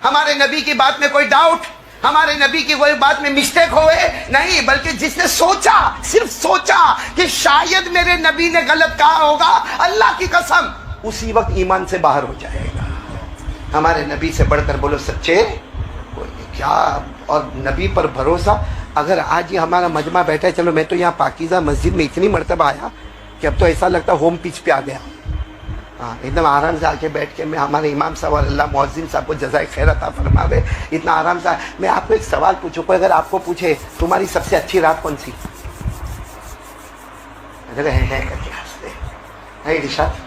ہمارے نبی کی بات میں کوئی ڈاؤٹ، ہمارے نبی کی کوئی بات میں مسٹیک ہوئے نہیں، بلکہ جس نے سوچا، صرف سوچا کہ شاید میرے نبی نے غلط کہا ہوگا، اللہ کی قسم اسی وقت ایمان سے باہر ہو جائے گا۔ ہمارے نبی سے بڑھ کر بولو سچے کوئی نہیں۔ کیا اور نبی پر بھروسہ، اگر آج یہ ہمارا مجمع بیٹھا ہے، چلو میں تو یہاں پاکیزہ مسجد میں اتنی مرتبہ آیا کہ اب تو ایسا لگتا ہوم پچ پہ آ گیا، ہاں ایک دم آرام سے آ کے بیٹھ کے میں ہمارے امام صاحب اور اللہ مؤذن صاحب کو جزائے خیر عطا فرماوے، اتنا آرام سے میں آپ کو ایک سوال پوچھوں، کوئی اگر آپ کو پوچھے تمہاری سب سے اچھی رات کون سی؟ کر کے ہنستے ہیں ارشاد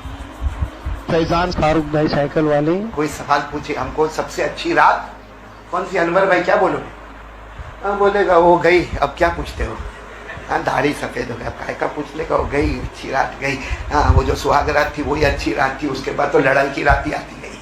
فیضان فاروق بھائی سائیکل والے، کوئی سوال پوچھے ہم کو سب سے اچھی رات کون سی؟ انور بھائی کیا بولو؟ ہاں بولے گا وہ گئی، اب کیا پوچھتے ہو؟ ہاں داڑھی سفید ہو گیا، اب کائے کا پوچھنے کا، وہ گئی اچھی رات گئی، ہاں وہ جو سہاگ رات تھی وہی اچھی رات تھی، اس کے بعد تو لڑائی کی رات ہی آتی گئی۔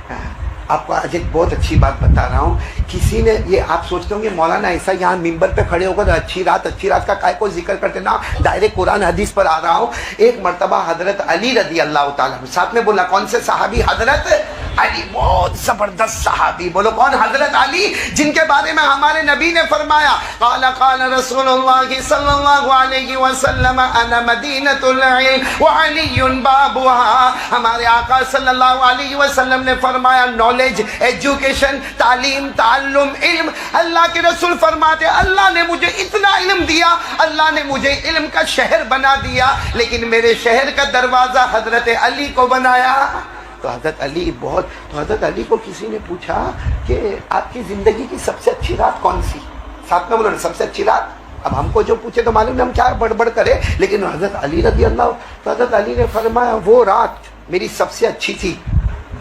ہاں آپ کو آج ایک بہت اچھی بات بتا رہا ہوں، کسی نے یہ آپ سوچتے ہوں گے مولانا ایسا یہاں ممبر پہ کھڑے ہو کر اچھی رات کا کائے کو ذکر کرتے نا، ڈائریکٹ قرآن حدیث پر آ رہا ہوں۔ ایک مرتبہ حضرت علی رضی اللہ تعالیٰ ساتھ میں بولا، کون سے صحابی؟ حضرت علی، بہت زبردست صحابی، بولو کون؟ حضرت علی، جن کے بارے میں ہمارے نبی نے فرمایا قال قال رسول اللہ صلی اللہ علیہ وسلم انا مدینۃ العلم وعلی بابها، ہمارے آقا صلی اللہ علیہ وسلم نے فرمایا نالج، ایجوکیشن، تعلیم، تعلم، علم، اللہ کے رسول فرماتے اللہ نے مجھے اتنا علم دیا، اللہ نے مجھے علم کا شہر بنا دیا، لیکن میرے شہر کا دروازہ حضرت علی کو بنایا۔ تو حضرت علی بہت، تو حضرت علی کو کسی نے پوچھا کہ آپ کی زندگی کی سب سے اچھی رات کون سی؟ ساتھ میں بولو سب سے اچھی رات۔ اب ہم کو جو پوچھے تو معلوم نہیں ہم کیا بڑبڑ کرے، لیکن حضرت علی رضی اللہ، تو حضرت علی نے فرمایا وہ رات میری سب سے اچھی تھی،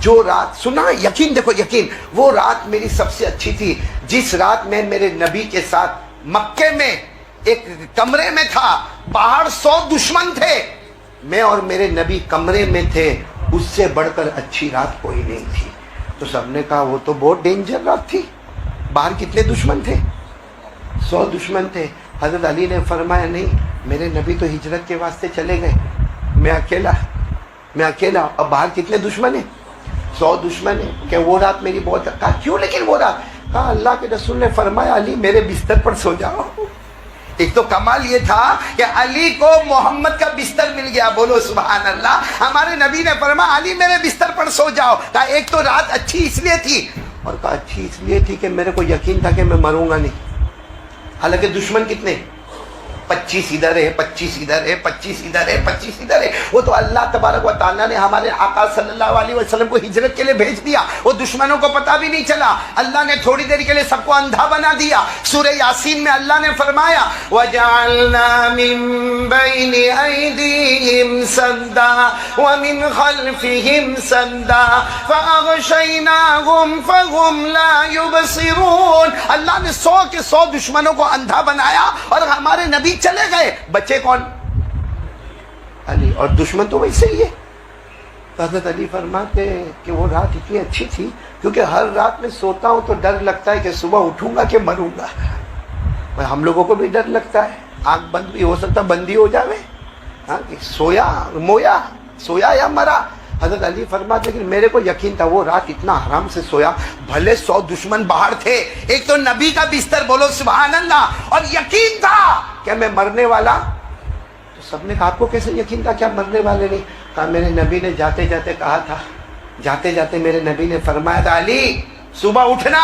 جو رات، سنا یقین، دیکھو یقین، وہ رات میری سب سے اچھی تھی جس رات میں میرے نبی کے ساتھ مکے میں ایک کمرے میں تھا، باہر 100 دشمن تھے، میں اور میرے نبی کمرے میں تھے، اس سے بڑھ کر اچھی رات کوئی نہیں تھی۔ تو سب نے کہا وہ تو بہت ڈینجر رات تھی، باہر کتنے دشمن تھے؟ 100 دشمن تھے۔ حضرت علی نے فرمایا نہیں، میرے نبی تو ہجرت کے واسطے چلے گئے، میں اکیلا، اب باہر کتنے دشمن ہیں؟ 100 دشمن ہیں، کہ وہ رات میری بہت، کہا کیوں لیکن وہ رات؟ کہا اللہ کے رسول نے فرمایا علی میرے بستر پر سو جاؤ۔ ایک تو کمال یہ تھا کہ علی کو محمد کا بستر مل گیا، بولو سبحان اللہ۔ ہمارے نبی نے فرمایا علی میرے بستر پر سو جاؤ۔ کہا ایک تو رات اچھی اس لیے تھی، اور کہا اچھی اس لیے تھی کہ میرے کو یقین تھا کہ میں مروں گا نہیں، حالانکہ دشمن کتنے؟ 25 ادھر ہے، 25 ادھر ہے، 25 ادھر ہے، 25 ادھر ہے۔ وہ تو اللہ تبارک و تعالیٰ نے ہمارے آقا صلی اللہ علیہ وسلم کو ہجرت کے لیے بھیج دیا، وہ دشمنوں کو پتہ بھی نہیں چلا، اللہ نے تھوڑی دیر کے لیے سب کو اندھا بنا دیا۔ سورہ یاسین میں اللہ نے فرمایا وَجَعَلْنَا مِن بَيْنِ أَيْدِيهِمْ سَدًّا وَمِنْ خَلْفِهِمْ سَدًّا فَأَغْشَيْنَاهُمْ فَهُمْ لَا يُبْصِرُونَ۔ اللہ نے 100 کے 100 دشمنوں کو اندھا بنایا اور ہمارے نبی چلے گئے، بچے کون؟ علی، اور دشمن تو ویسے ہی ہے۔ حضرت علی فرماتے کہ وہ رات اتنی اچھی تھی کیونکہ ہر رات میں سوتا ہوں تو ڈر لگتا ہے کہ صبح اٹھوں گا کہ مروں گا۔ ہم لوگوں کو بھی ڈر لگتا ہے، آنکھ بند بھی ہو سکتا بندی ہو جاوے، ہاں سویا مویا، سویا یا مرا۔ حضرت علی فرماتے لیکن میرے کو یقین تھا وہ رات اتنا آرام سے سویا, بھلے 100 دشمن باہر تھے, ایک تو نبی کا بستر, بولو سبحان اللہ, اور یقین تھا کہ میں مرنے والا. تو سب نے کہا آپ کو کیسے یقین تھا کیا مرنے والے نہیں؟ کہا میرے نبی نے جاتے جاتے کہا تھا, جاتے جاتے میرے نبی نے فرمایا تھا علی صبح اٹھنا,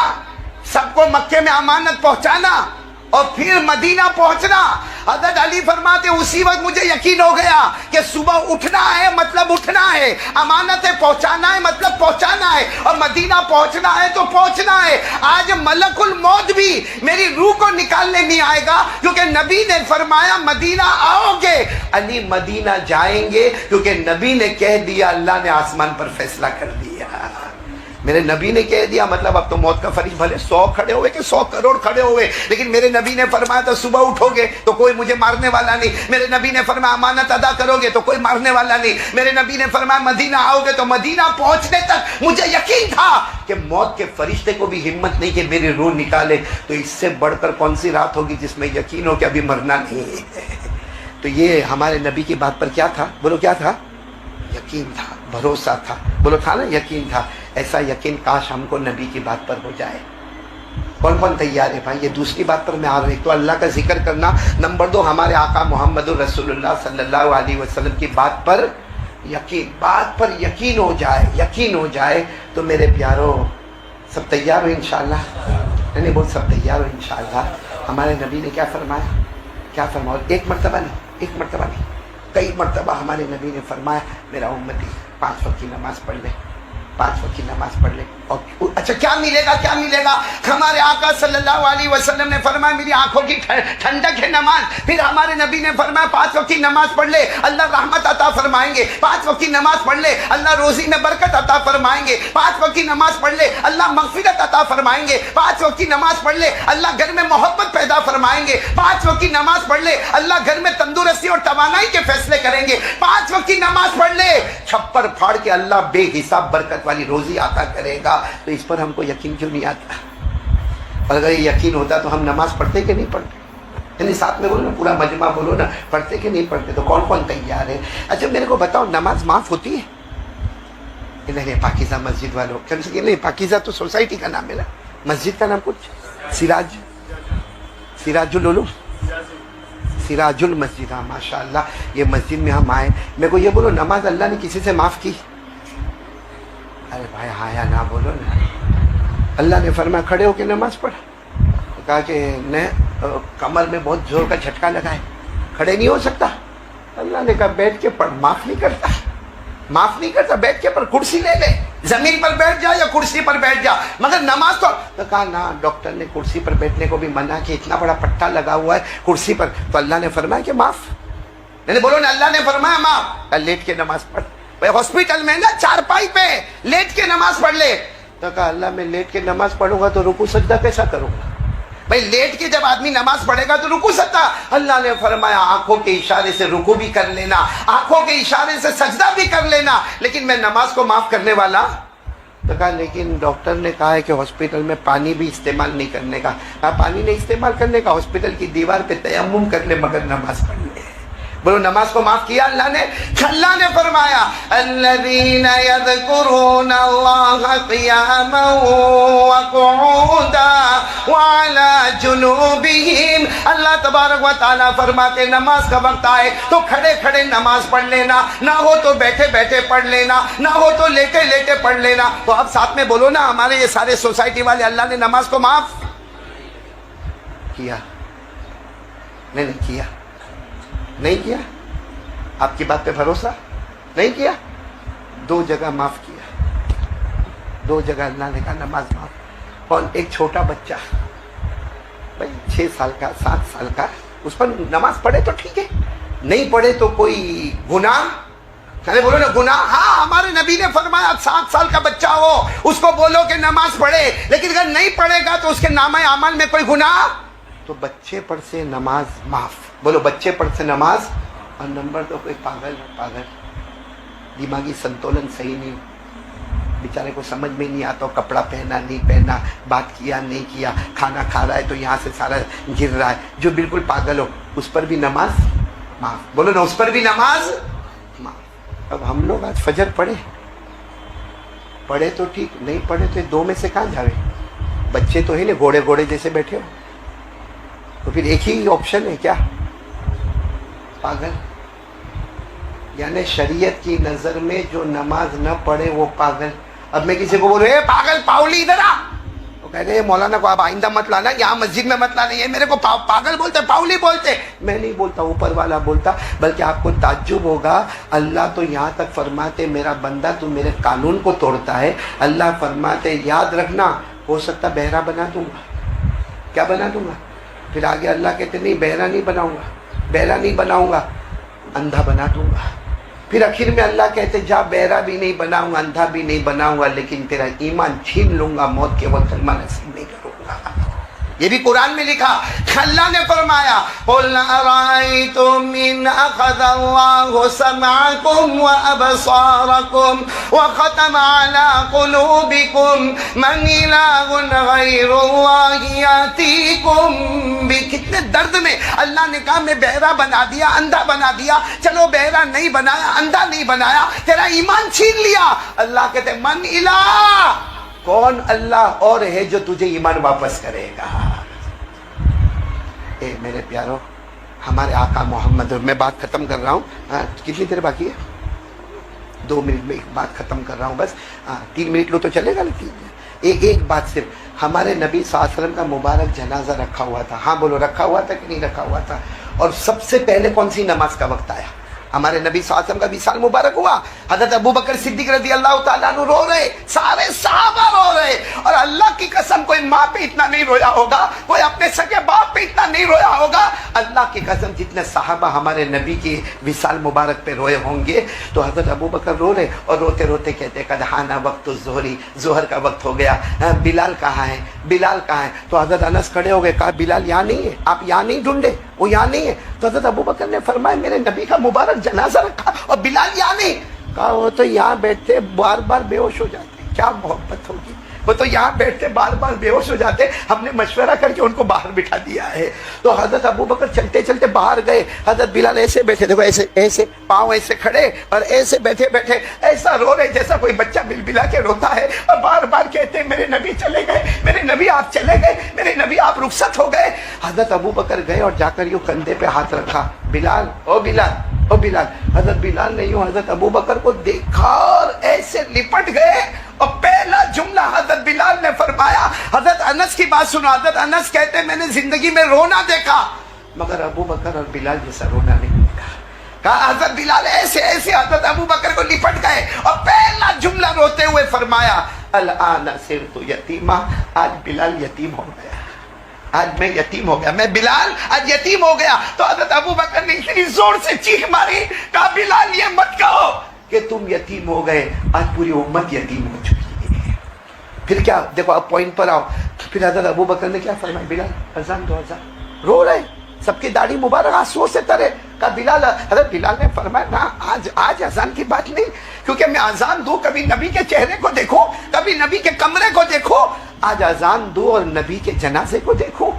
سب کو مکے میں امانت پہنچانا اور پھر مدینہ پہنچنا. حضرت علی فرماتے اسی وقت مجھے یقین ہو گیا کہ صبح اٹھنا ہے مطلب اٹھنا ہے, امانتیں پہنچانا ہے مطلب پہنچانا ہے, اور مدینہ پہنچنا ہے تو پہنچنا ہے. آج ملک الموت بھی میری روح کو نکالنے نہیں آئے گا, کیونکہ نبی نے فرمایا مدینہ آؤ گے. علی مدینہ جائیں گے کیونکہ نبی نے کہہ دیا, اللہ نے آسمان پر فیصلہ کر دیا. میرے نبی نے کہہ دیا مطلب اب تو موت کا فرش بھلے 100 کھڑے ہوئے کہ 100 کروڑ کھڑے ہوئے, لیکن میرے نبی نے فرمایا تھا صبح اٹھو گے تو کوئی مجھے مارنے والا نہیں. میرے نبی نے فرمایا امانت ادا کرو گے تو کوئی مارنے والا نہیں. میرے نبی نے فرمایا مدینہ آؤ گے تو مدینہ پہنچنے تک مجھے یقین تھا کہ موت کے فرشتے کو بھی ہمت نہیں کہ میری روح نکالے. تو اس سے بڑھ کر کون سی رات ہوگی جس میں یقین ہو کہ ابھی مرنا نہیں ہے. تو یہ ہمارے نبی کی بات پر کیا تھا, بولو کیا تھا؟ یقین تھا, بھروسہ تھا, بولو تھا نا یقین تھا. ایسا یقین کاش ہم کو نبی کی بات پر ہو جائے. کون کون تیار ہے بھائی؟ یہ دوسری بات پر میں آ رہا ہوں. ایک تو اللہ کا ذکر کرنا, نمبر 2 ہمارے آقا محمد رسول اللہ صلی اللہ علیہ وسلم کی بات پر یقین. بات پر یقین ہو جائے, یقین ہو جائے تو میرے پیارو سب تیار ہو انشاءاللہ. نہیں بول سب تیار ہو انشاءاللہ. ہمارے نبی نے کیا فرمایا, کیا فرمایا؟ ایک مرتبہ نہیں, ایک مرتبہ نہیں, کئی مرتبہ ہمارے نبی نے فرمایا میرا امتی 5 وقت کی نماز پڑھ لے, 5 وقت کی نماز پڑھ لے. اور اچھا کیا ملے گا, کیا ملے گا؟ ہمارے آقا صلی اللہ علیہ وسلم نے فرمایا میری آنکھوں کی ٹھنڈک ہے نماز. پھر ہمارے نبی نے فرمایا 5 وقت کی نماز پڑھ لے اللہ رحمت عطا فرمائیں گے. 5 وقت کی نماز پڑھ لے اللہ روزی میں برکت عطا فرمائیں گے. 5 وقت کی نماز پڑھ لے اللہ مغفرت عطا فرمائیں گے. 5 وقت کی نماز پڑھ لے اللہ گھر میں محبت پیدا فرمائیں گے. 5 وقت کی نماز پڑھ لے اللہ گھر میں تندرستی اور توانائی کے فیصلے کریں گے. 5 وقت کی نماز پڑھ لے چھپر پھاڑ کے اللہ بے حساب برکت والی روزی عطا کرے گا. تو اس پر ہم کو یقین کیوں نہیں آتا؟ اور اگر یہ یقین ہوتا تو ہم نماز پڑھتے کہ نہیں پڑھتے؟ یعنی ساتھ میں بولو نا, پورا مجمع بولو نا, پڑھتے کہ نہیں پڑھتے؟ تو کون کون تیار ہے؟ اچھا میرے کو بتاؤ نماز معاف ہوتی ہے؟ نہیں پاکیزہ مسجد والوں کم سے نہیں, پاکیزہ تو سوسائٹی کا نام ہے نا, مسجد کا نام کچھ سراج العلوم, سراج المسجد. ہاں ماشاء اللہ, یہ مسجد میں ہم آئے. میرے کو یہ بولو نماز اللہ نے کسی سے معاف کی؟ ارے بھائی ہاں یا نہ بولو نا. اللہ نے فرمایا کھڑے ہو کے نماز پڑھ. کہا کہ نہیں کمر میں بہت زور کا جھٹکا لگا ہے, کھڑے نہیں ہو سکتا. اللہ نے کہا بیٹھ کے پڑھ, معاف نہیں کرتا, معاف نہیں کرتا. بیٹھ کے پڑھ, کرسی لے لے, زمین پر بیٹھ جا یا کرسی پر بیٹھ جا, مگر نماز تو کہا نا ڈاکٹر نے کرسی پر بیٹھنے کو بھی منع کہ اتنا بڑا پٹا لگا ہوا ہے کرسی پر. تو اللہ نے فرمایا کہ معاف. نہیں بولو نا اللہ نے فرمایا معاف. لیٹ کے نماز پڑھ. ہاسپٹل میں نا چارپائی پہ لیٹ کے نماز پڑھ لے. تو کہا اللہ میں لیٹ کے نماز پڑھوں گا تو رکوع سجدہ کیسا کروں گا؟ بھائی لیٹ کے جب آدمی نماز پڑھے گا تو رکوع سجدہ. اللہ نے فرمایا آنکھوں کے اشارے سے رکوع بھی کر لینا, آنکھوں کے اشارے سے سجدہ بھی کر لینا, لیکن میں نماز کو معاف کرنے والا. تو کہا لیکن ڈاکٹر نے کہا ہے کہ ہاسپٹل میں پانی بھی استعمال نہیں کرنے کا. کہا پانی نہیں استعمال کرنے کا, ہاسپٹل کی دیوار پہ تیمم کر لے مگر نماز پڑھ لے. بولو نماز کو معاف کیا اللہ نے. اللہ نے فرمایا الذین یذکرون اللہ قیاما وقعودا وعلی جنوبہم. اللہ تبارک و تعالیٰ فرماتے نماز کا وقت آئے تو کھڑے کھڑے نماز پڑھ لینا, نہ ہو تو بیٹھے بیٹھے پڑھ لینا, نہ ہو تو لیٹے لیٹے پڑھ لینا. تو اب ساتھ میں بولو نا ہمارے یہ سارے سوسائٹی والے اللہ نے نماز کو معاف کیا؟ نہیں کیا, نہیں کیا. آپ کی بات پہ بھروسہ نہیں کیا. 2 جگہ معاف کیا, 2 جگہ اللہ نے کہا نماز معاف. کون؟ ایک چھوٹا بچہ بھائی 6 سال کا 7 سال کا, اس پر نماز پڑھے تو ٹھیک ہے, نہیں پڑھے تو کوئی گناہ. بولو نا گناہ. ہاں ہمارے نبی نے فرمایا 7 سال کا بچہ ہو اس کو بولو کہ نماز پڑھے, لیکن اگر نہیں پڑھے گا تو اس کے نامہ اعمال میں کوئی گناہ. تو بچے پر سے نماز معاف. بولو بچے پر سے نماز. اور نمبر 2 کوئی پاگل دماغی سنتولن صحیح نہیں, بیچارے کو سمجھ میں نہیں آتا, کپڑا پہنا نہیں پہنا, بات کیا نہیں کیا, کھانا کھا رہا ہے تو یہاں سے سارا گر رہا ہے, جو بالکل پاگل ہو اس پر بھی نماز معاف. بولو نا اس پر بھی نماز معاف. اب ہم لوگ آج فجر پڑھے پڑھے تو ٹھیک, نہیں پڑھے تو یہ دو میں سے کہاں جاوے؟ بچے تو ہے نا گھوڑے گھوڑے جیسے بیٹھے ہو, تو پھر ایک ہی آپشن ہے کیا؟ پاگل. یعنی شریعت کی نظر میں جو نماز نہ پڑھے وہ پاگل. اب میں کسی کو بولوں اے پاگل پاؤلی ادھر آ, وہ کہتے ہیں مولانا کو آپ آئندہ مت لانا, یہاں مسجد میں مت لانا, یہ میرے کو پاگل بولتے پاؤلی بولتے. میں نہیں بولتا, اوپر والا بولتا. بلکہ آپ کو تعجب ہوگا, اللہ تو یہاں تک فرماتے میرا بندہ تو میرے قانون کو توڑتا ہے. اللہ فرماتے یاد رکھنا ہو سکتا بہرا بنا دوں گا. کیا بنا دوں گا؟ پھر آگے اللہ کہتے نہیں بہرا نہیں بناؤں گا, بہرا نہیں بناؤں گا, اندھا بنا دوں گا. پھر آخر میں اللہ کہتے جا بہرا بھی نہیں بناؤں گا, اندھا بھی نہیں بناؤں گا, لیکن تیرا ایمان چھین لوں گا, موت کے وقت کلمہ نصیب نہیں کروں گا. یہ بھی قرآن میں لکھا. اللہ نے فرمایا قُلْ أَرَأَيْتُمْ إِنْ أَخَذَ اللَّهُ سَمْعَكُمْ وَأَبْصَارَكُمْ وَخَتَمَ عَلَىٰ قُلُوبِكُمْ مَنْ إِلَٰهٌ غَيْرُ اللَّهِ يَأْتِيكُمْ بِهِ. کتنے درد میں اللہ نے کہا میں بہرا بنا دیا, اندھا بنا دیا. چلو بہرا نہیں بنایا, اندھا نہیں بنایا, تیرا ایمان چھین لیا. اللہ کہتے من الہ, کون اللہ اور ہے جو تجھے ایمان واپس کرے گا. اے میرے پیارو, ہمارے آقا محمد, میں بات ختم کر رہا ہوں. کتنی دیر باقی ہے؟ 2 منٹ میں ایک بات ختم کر رہا ہوں بس. 3 منٹ لو تو چلے گا نا. ایک بات صرف, ہمارے نبی صلی اللہ علیہ وسلم کا مبارک جنازہ رکھا ہوا تھا. ہاں بولو, رکھا ہوا تھا کہ نہیں رکھا ہوا تھا؟ اور سب سے پہلے کون سی نماز کا وقت آیا؟ ہمارے نبی صلی اللہ علیہ وسلم کا وصال مبارک ہوا. حضرت ابو بکر صدیق رضی اللہ تعالیٰ عنہ رو رہے, سارے صحابہ رو رہے. اور اللہ کی قسم کوئی ماں پہ اتنا نہیں رویا ہوگا, کوئی اپنے سگے باپ پہ اتنا نہیں رویا ہوگا. اللہ کی قسم جتنے صحابہ ہمارے نبی کی وصال مبارک پہ روئے ہوں گے. تو حضرت ابو بکر رو رہے اور روتے روتے کہتے قد حان وقت الظہری, ظہر کا وقت ہو گیا. بلال کہاں ہے, بلال کہاں ہے؟ تو حضرت انس کھڑے ہو گئے, کہا بلال یہاں نہیں ہے, آپ یہاں نہیں ڈھونڈے, وہ یہاں نہیں ہے. تو حضرت ابو بکر نے فرمایا میرے نبی کا مبارک جنازہ رکھا اور بلال یہاں نہیں. کہا وہ تو یہاں بیٹھتے بار بار بے ہوش ہو جاتے. کیا محبت ہوگی, وہ تو یہاں بیٹھتے بار بار بے ہوش ہو جاتے. ہم نے مشورہ کر کے ان کو باہر بٹھا دیا ہے. تو حضرت ابو بکر چلتے چلتے باہر گئے. حضرت بلال ایسے بیٹھے, دیکھو ایسے ایسے پاؤں ایسے کھڑے اور ایسے بیٹھے بیٹھے ایسا رو رہے جیسا کوئی بچہ بل بلا کے روتا ہے. اور بار بار کہتے میرے نبی چلے گئے, میرے نبی آپ چلے گئے, میرے نبی آپ رخصت ہو گئے. حضرت ابو بکر گئے اور جا کر یوں کندھے پہ ہاتھ رکھا, بلال او بلال او بلال. حضرت بلال نے یوں حضرت ابو بکر کو دیکھا اور ایسے لپٹ گئے. اور پہلا جملہ حضرت بلال نے فرمایا, حضرت انس کی بات سنو. حضرت انس کہتے میں نے زندگی میں رونا دیکھا مگر ابو بکر اور بلال جیسا رونا نہیں دیکھا. کہا حضرت بلال ایسے ایسے حضرت ابو بکر کو لپٹ گئے اور پہلا جملہ روتے ہوئے فرمایا الآن صرت یتیما, آج بلال یتیم ہو گیا, آج میں یتیم ہو گیا, میں بلال آج یتیم ہو گیا. تو حضرت ابو بکر نے اتنی زور سے چیخ ماری, کہا بلال یہ مت کہو کہ تم یتیم ہو گئے, آج پوری امت یتیم ہو چکی ہے. پھر کیا, دیکھو اب پوائنٹ پر آؤ. پھر حضرت ابو بکر نے کیا فرمایا, بلال اذان دو, اذان. رو رہے, سب کی داڑھی مبارک آنسوؤں سے ترے. کہا بلال, حضرت بلال نے فرمایا نا آج اذان کی بات نہیں, کیونکہ میں اذان دوں کبھی نبی کے چہرے کو دیکھوں, کبھی نبی کے کمرے کو دیکھوں. آج اذان دو اور نبی کے جنازے کو دیکھوں,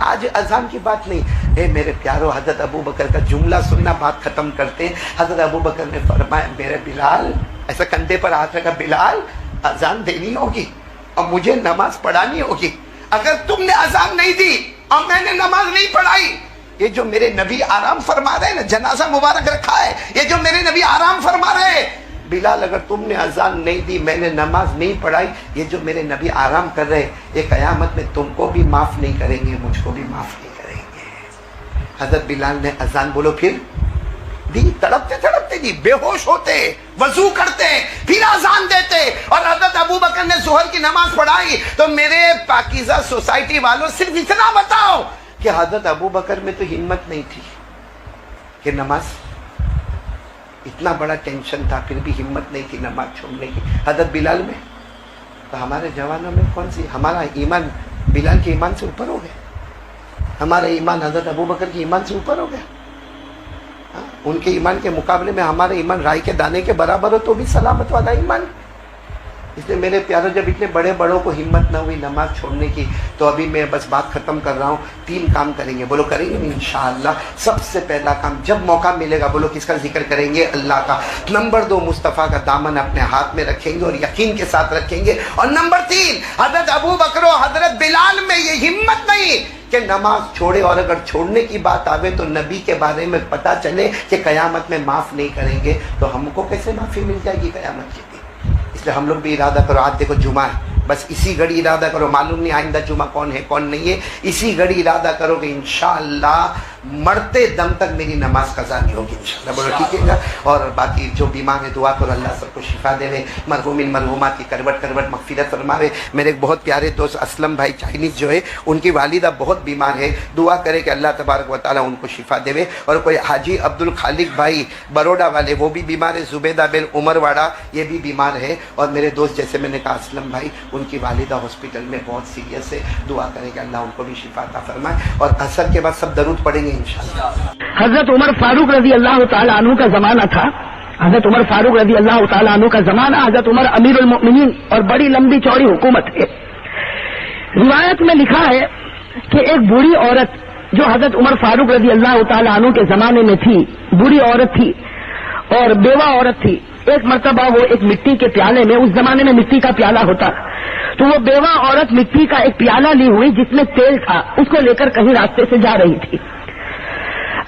آج اذان کی بات نہیں. اے میرے پیارو, حضرت ابو بکر کا جملہ سننا, بات ختم کرتے ہیں. حضرت ابو بکر نے فرمایا میرے بلال, ایسا کندھے پر ہاتھ رکھا, بلال اذان دینی ہوگی اور مجھے نماز پڑھانی ہوگی. اگر تم نے اذان نہیں دی اور میں نے نماز نہیں پڑھائی, یہ جو میرے نبی آرام فرما رہے ہیں نا, جنازہ مبارک رکھا ہے, یہ جو میرے نبی آرام فرما رہے ہیں, بلال اگر تم نے اذان نہیں دی, میں نے نماز نہیں پڑھائی, یہ جو میرے نبی آرام کر رہے, یہ قیامت میں تم کو بھی معاف نہیں کریں گے, مجھ کو بھی معاف نہیں کریں گے. حضرت بلال نے اذان بولو پھر دی, تڑپتے تڑپتے دی, بے ہوش ہوتے, وضو کرتے, پھر اذان دیتے. اور حضرت ابو بکر نے ظہر کی نماز پڑھائی. تو میرے پاکیزہ سوسائٹی والوں صرف اتنا بتاؤ کہ حضرت ابو بکر میں تو ہمت نہیں تھی کہ نماز, اتنا بڑا ٹینشن تھا پھر بھی ہمت نہیں تھی نماز چھوڑنے کی. حضرت بلال میں تو ہمارے جوانوں میں کون سی, ہمارا ایمان بلال کے ایمان سے اوپر ہو گیا, ہمارا ایمان حضرت ابو بکر کے ایمان سے اوپر ہو گیا. ان کے ایمان کے مقابلے میں ہمارا ایمان رائی کے دانے کے برابر ہو تو بھی سلامت والا ایمان. اس لیے میرے پیاروں جب اتنے بڑے بڑوں کو ہمت نہ ہوئی نماز چھوڑنے کی تو ابھی میں بس بات ختم کر رہا ہوں. 3 کام کریں گے. بولو کریں گے انشاءاللہ. سب سے پہلا کام جب موقع ملے گا بولو کس کا ذکر کریں گے؟ اللہ کا. نمبر 2 مصطفیٰ کا دامن اپنے ہاتھ میں رکھیں گے اور یقین کے ساتھ رکھیں گے. اور نمبر 3 حضرت ابو بکر و حضرت بلال میں یہ ہمت نہیں کہ نماز چھوڑے, اور اگر چھوڑنے کی بات آوے تو نبی کے بارے میں پتا چلے کہ قیامت میں معاف نہیں کریں گے تو ہم کو کیسے معافی مل جائے گی قیامت کے دن. اس لیے ہم لوگ بھی ارادہ کرو. آج دیکھو جمعہ ہے, بس اسی گھڑی ارادہ کرو. معلوم نہیں آئندہ جمعہ کون ہے کون نہیں ہے. اسی گھڑی ارادہ کرو کہ انشاءاللہ مرتے دم تک میری نماز قضا نہیں ہوگی انشاءاللہ. بولو ٹھیک ہے. اور باقی جو بیمار ہے دعا کرو اللہ سب کو شفا دے, مرحومین مرحومات کی کروٹ مغفرت فرماوے. میرے ایک بہت پیارے دوست اسلم بھائی چائنیز جو ہے ان کی والدہ بہت بیمار ہے, دعا کرے کہ اللہ تبارک و تعالیٰ ان کو شفا دے. اور کوئی حاجی عبد الخالق بھائی بروڈا والے وہ بھی بیمار ہے, زبیدہ بن عمر واڑا یہ بھی بیمار ہے. اور میرے دوست جیسے میں نے کہا اسلم بھائی ان کی والدہ ہاسپٹل میں بہت سیریس ہے, دعا کریں کہ اللہ ان کو بھی شفا عطا فرمائے. اور عصر کے بعد سب درود پڑھیں گے انشاءاللہ. حضرت عمر فاروق رضی اللہ تعالیٰ عنہ کا زمانہ تھا. حضرت عمر فاروق رضی اللہ تعالیٰ عنہ کا زمانہ. حضرت عمر امیر المؤمنین اور بڑی لمبی چوڑی حکومت ہے. روایت میں لکھا ہے کہ ایک بوڑھی عورت جو حضرت عمر فاروق رضی اللہ تعالیٰ عنہ کے زمانے میں تھی, بوڑھی عورت تھی اور بیوہ عورت تھی. ایک مرتبہ وہ ایک مٹی کے پیالے میں, اس زمانے میں مٹی کا پیالہ ہوتا, تو وہ بیوہ عورت مٹی کا ایک پیالہ لی ہوئی جس میں تیل تھا, اس کو لے کر کہیں راستے سے جا رہی تھی.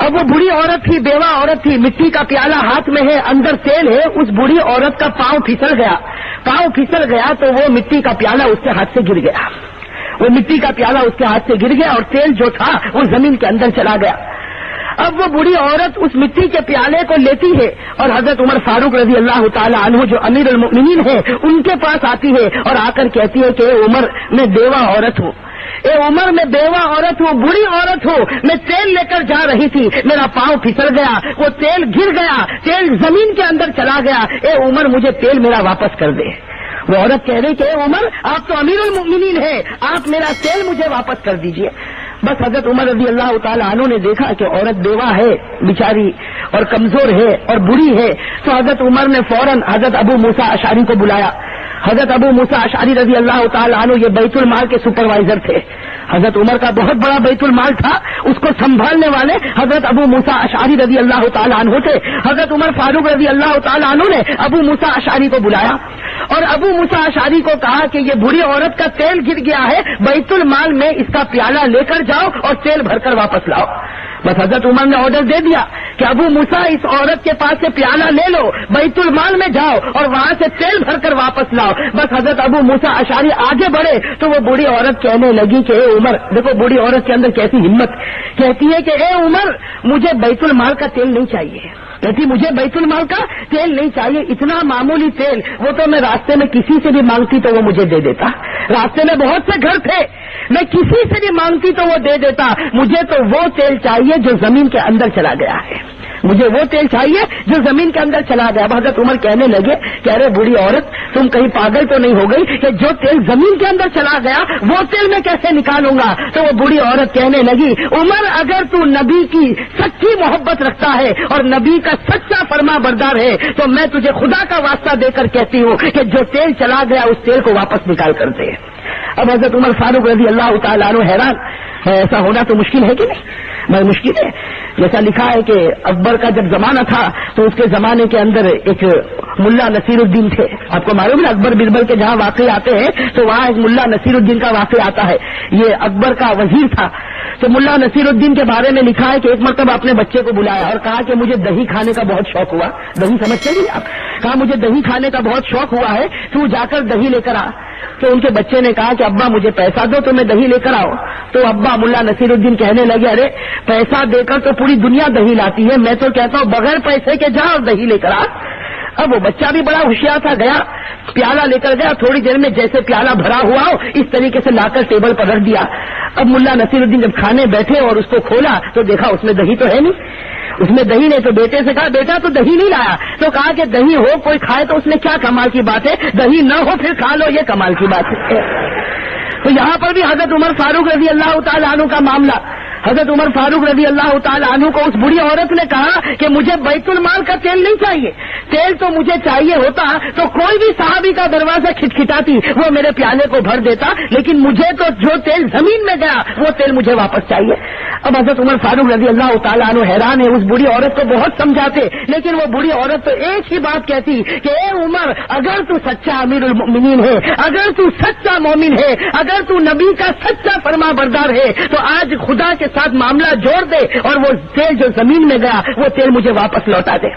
اب وہ بوڑھی عورت تھی, بیوہ عورت تھی, مٹی کا پیالہ ہاتھ میں ہے, اندر تیل ہے. اس بوڑھی عورت کا پاؤں پھسل گیا تو وہ مٹی کا پیالہ اس کے ہاتھ سے گر گیا. وہ مٹی کا پیالہ اس کے ہاتھ سے گر گیا اور تیل جو تھا وہ زمین کے اندر چلا گیا. اب وہ بوڑھی عورت اس مٹی کے پیالے کو لیتی ہے اور حضرت عمر فاروق رضی اللہ تعالیٰ عنہ جو امیر المؤمنین ہے ان کے پاس آتی ہے اور آ کر کہتی ہے کہ اے عمر میں بیوہ عورت ہوں, اے عمر میں بیوہ عورت ہوں, بوڑھی عورت ہوں, میں تیل لے کر جا رہی تھی, میرا پاؤں پھسل گیا, وہ تیل گر گیا, تیل زمین کے اندر چلا گیا, اے عمر مجھے تیل میرا واپس کر دے. وہ عورت کہہ رہی کہ اے عمر آپ تو امیر المؤمنین ہیں, آپ میرا تیل مجھے واپس کر دیجئے. بس حضرت عمر رضی اللہ تعالیٰ عنہ نے دیکھا کہ عورت بیوہ ہے بیچاری اور کمزور ہے اور بری ہے, تو حضرت عمر نے فوراً حضرت ابو موسیٰ اشعری کو بلایا. حضرت ابو موسیٰ اشعری رضی اللہ تعالیٰ عنہ یہ بیت المال کے سپروائزر تھے. حضرت عمر کا بہت بڑا بیت المال تھا, اس کو سنبھالنے والے حضرت ابو موسیٰ اشعری رضی اللہ تعالیٰ عنہ تھے. حضرت عمر فاروق رضی اللہ تعالیٰ عنہ نے ابو موسیٰ اشعری کو بلایا اور ابو موسیٰ اشعری کو کہا کہ یہ بوڑھی عورت کا تیل گر گیا ہے, بیت المال میں اس کا پیالہ لے کر جاؤ اور تیل بھر کر واپس لاؤ. بس حضرت عمر نے آرڈر دے دیا کہ ابو موسیٰ اس عورت کے پاس سے پیالہ لے لو, بیت المال میں جاؤ اور وہاں سے تیل بھر کر واپس لاؤ. بس حضرت ابو موسیٰ اشعری آگے بڑھے تو وہ بوڑھی عورت کہنے لگی کہ اے عمر, دیکھو بوڑھی عورت کے اندر کیسی ہمت, کہتی ہے کہ اے عمر مجھے بیت المال کا تیل نہیں چاہیے, کہتی مجھے بیت المال کا تیل نہیں چاہیے, اتنا معمولی تیل وہ تو میں راستے میں کسی سے بھی مانگتی تو وہ مجھے دے دیتا, راستے میں بہت سے گھر تھے, میں کسی سے بھی مانگتی تو وہ دے دیتا, مجھے تو وہ تیل چاہیے جو زمین کے اندر چلا گیا ہے, مجھے وہ تیل چاہیے جو زمین کے اندر چلا گیا. حضرت عمر کہنے لگے کہ ارے بوڑھی عورت تم کہیں پاگل تو نہیں ہو گئی کہ جو تیل زمین کے اندر چلا گیا وہ تیل میں کیسے نکالوں گا. تو وہ بوڑھی عورت کہنے لگی عمر اگر تو نبی کی سچی محبت رکھتا ہے اور نبی کا سچا فرما بردار ہے تو میں تجھے خدا کا واسطہ دے کر کہتی ہوں کہ جو تیل چلا گیا اس تیل کو واپس نکال کر دے. اب حضرت عمر فاروق رضی اللہ تعالیٰ عنہ حیران, ایسا ہونا تو مشکل ہے کہ نہیں, مشکل ہے. جیسا لکھا ہے کہ اکبر کا جب زمانہ تھا تو اس کے زمانے کے اندر ایک ملا نصیر الدین تھے. آپ کو معلوم ہے اکبر بربر کے جہاں واقع آتے ہیں تو وہاں ایک ملا نصیر الدین کا واقع آتا ہے. یہ اکبر کا وزیر تھا. تو ملا نصیر الدین کے بارے میں لکھا ہے کہ ایک مرتبہ اپنے بچے کو بلایا اور کہا کہ مجھے دہی کھانے کا بہت شوق ہوا. دہی سمجھتے نہیں آپ, کہا مجھے دہی کھانے کا بہت شوق ہوا ہے, تو جا کر دہی لے کر آ. تو ان کے بچے نے کہا کہ ابا مجھے پیسہ دو تو میں دہی لے کر آؤں. تو ابا ملا نصیر الدین کہنے لگے ارے پیسہ دے کر تو پوری دنیا دہی لاتی ہے, میں تو کہتا ہوں بغیر پیسے کے جا اور دہی لے کر آ. اب وہ بچہ بھی بڑا ہوشیار تھا, گیا پیالہ لے کر گیا, تھوڑی دیر میں جیسے پیالہ بھرا ہوا ہو اس طریقے سے لا کر ٹیبل پر رکھ دیا. اب ملا نصیر الدین جب کھانے بیٹھے اور اس کو کھولا تو دیکھا اس میں دہی تو ہے نہیں, اس میں دہی نہیں. تو بیٹے سے کہا بیٹا تو دہی نہیں لایا. تو کہا کہ دہی ہو کوئی کھائے تو اس میں کیا کمال کی بات ہے, دہی نہ ہو پھر کھا لو یہ کمال کی بات ہے. تو یہاں پر بھی حضرت عمر فاروق رضی اللہ تعالیٰ عنہ کا معاملہ. حضرت عمر فاروق رضی اللہ تعالیٰ عنہ کو اس بری عورت نے کہا کہ مجھے بیت المال کا تیل نہیں چاہیے، تیل تو مجھے چاہیے ہوتا تو کوئی بھی صحابی کا دروازہ کھٹکھٹاتی وہ میرے پیالے کو بھر دیتا، لیکن مجھے تو جو تیل زمین میں گیا وہ تیل مجھے واپس چاہیے۔ اب حضرت عمر فاروق رضی اللہ تعالیٰ عنہ حیران ہے، اس بری عورت کو بہت سمجھاتے، لیکن وہ بری عورت تو ایک ہی بات کہتی کہ اے عمر، اگر تو سچا امیر المؤمنین ہے، اگر تو سچا مومن ہے، اگر تو نبی کا سچا فرما بردار ہے تو آج خدا کے ساتھ معاملہ جوڑ دے اور وہ تیل جو زمین میں گیا وہ تیل مجھے واپس لوٹا دے۔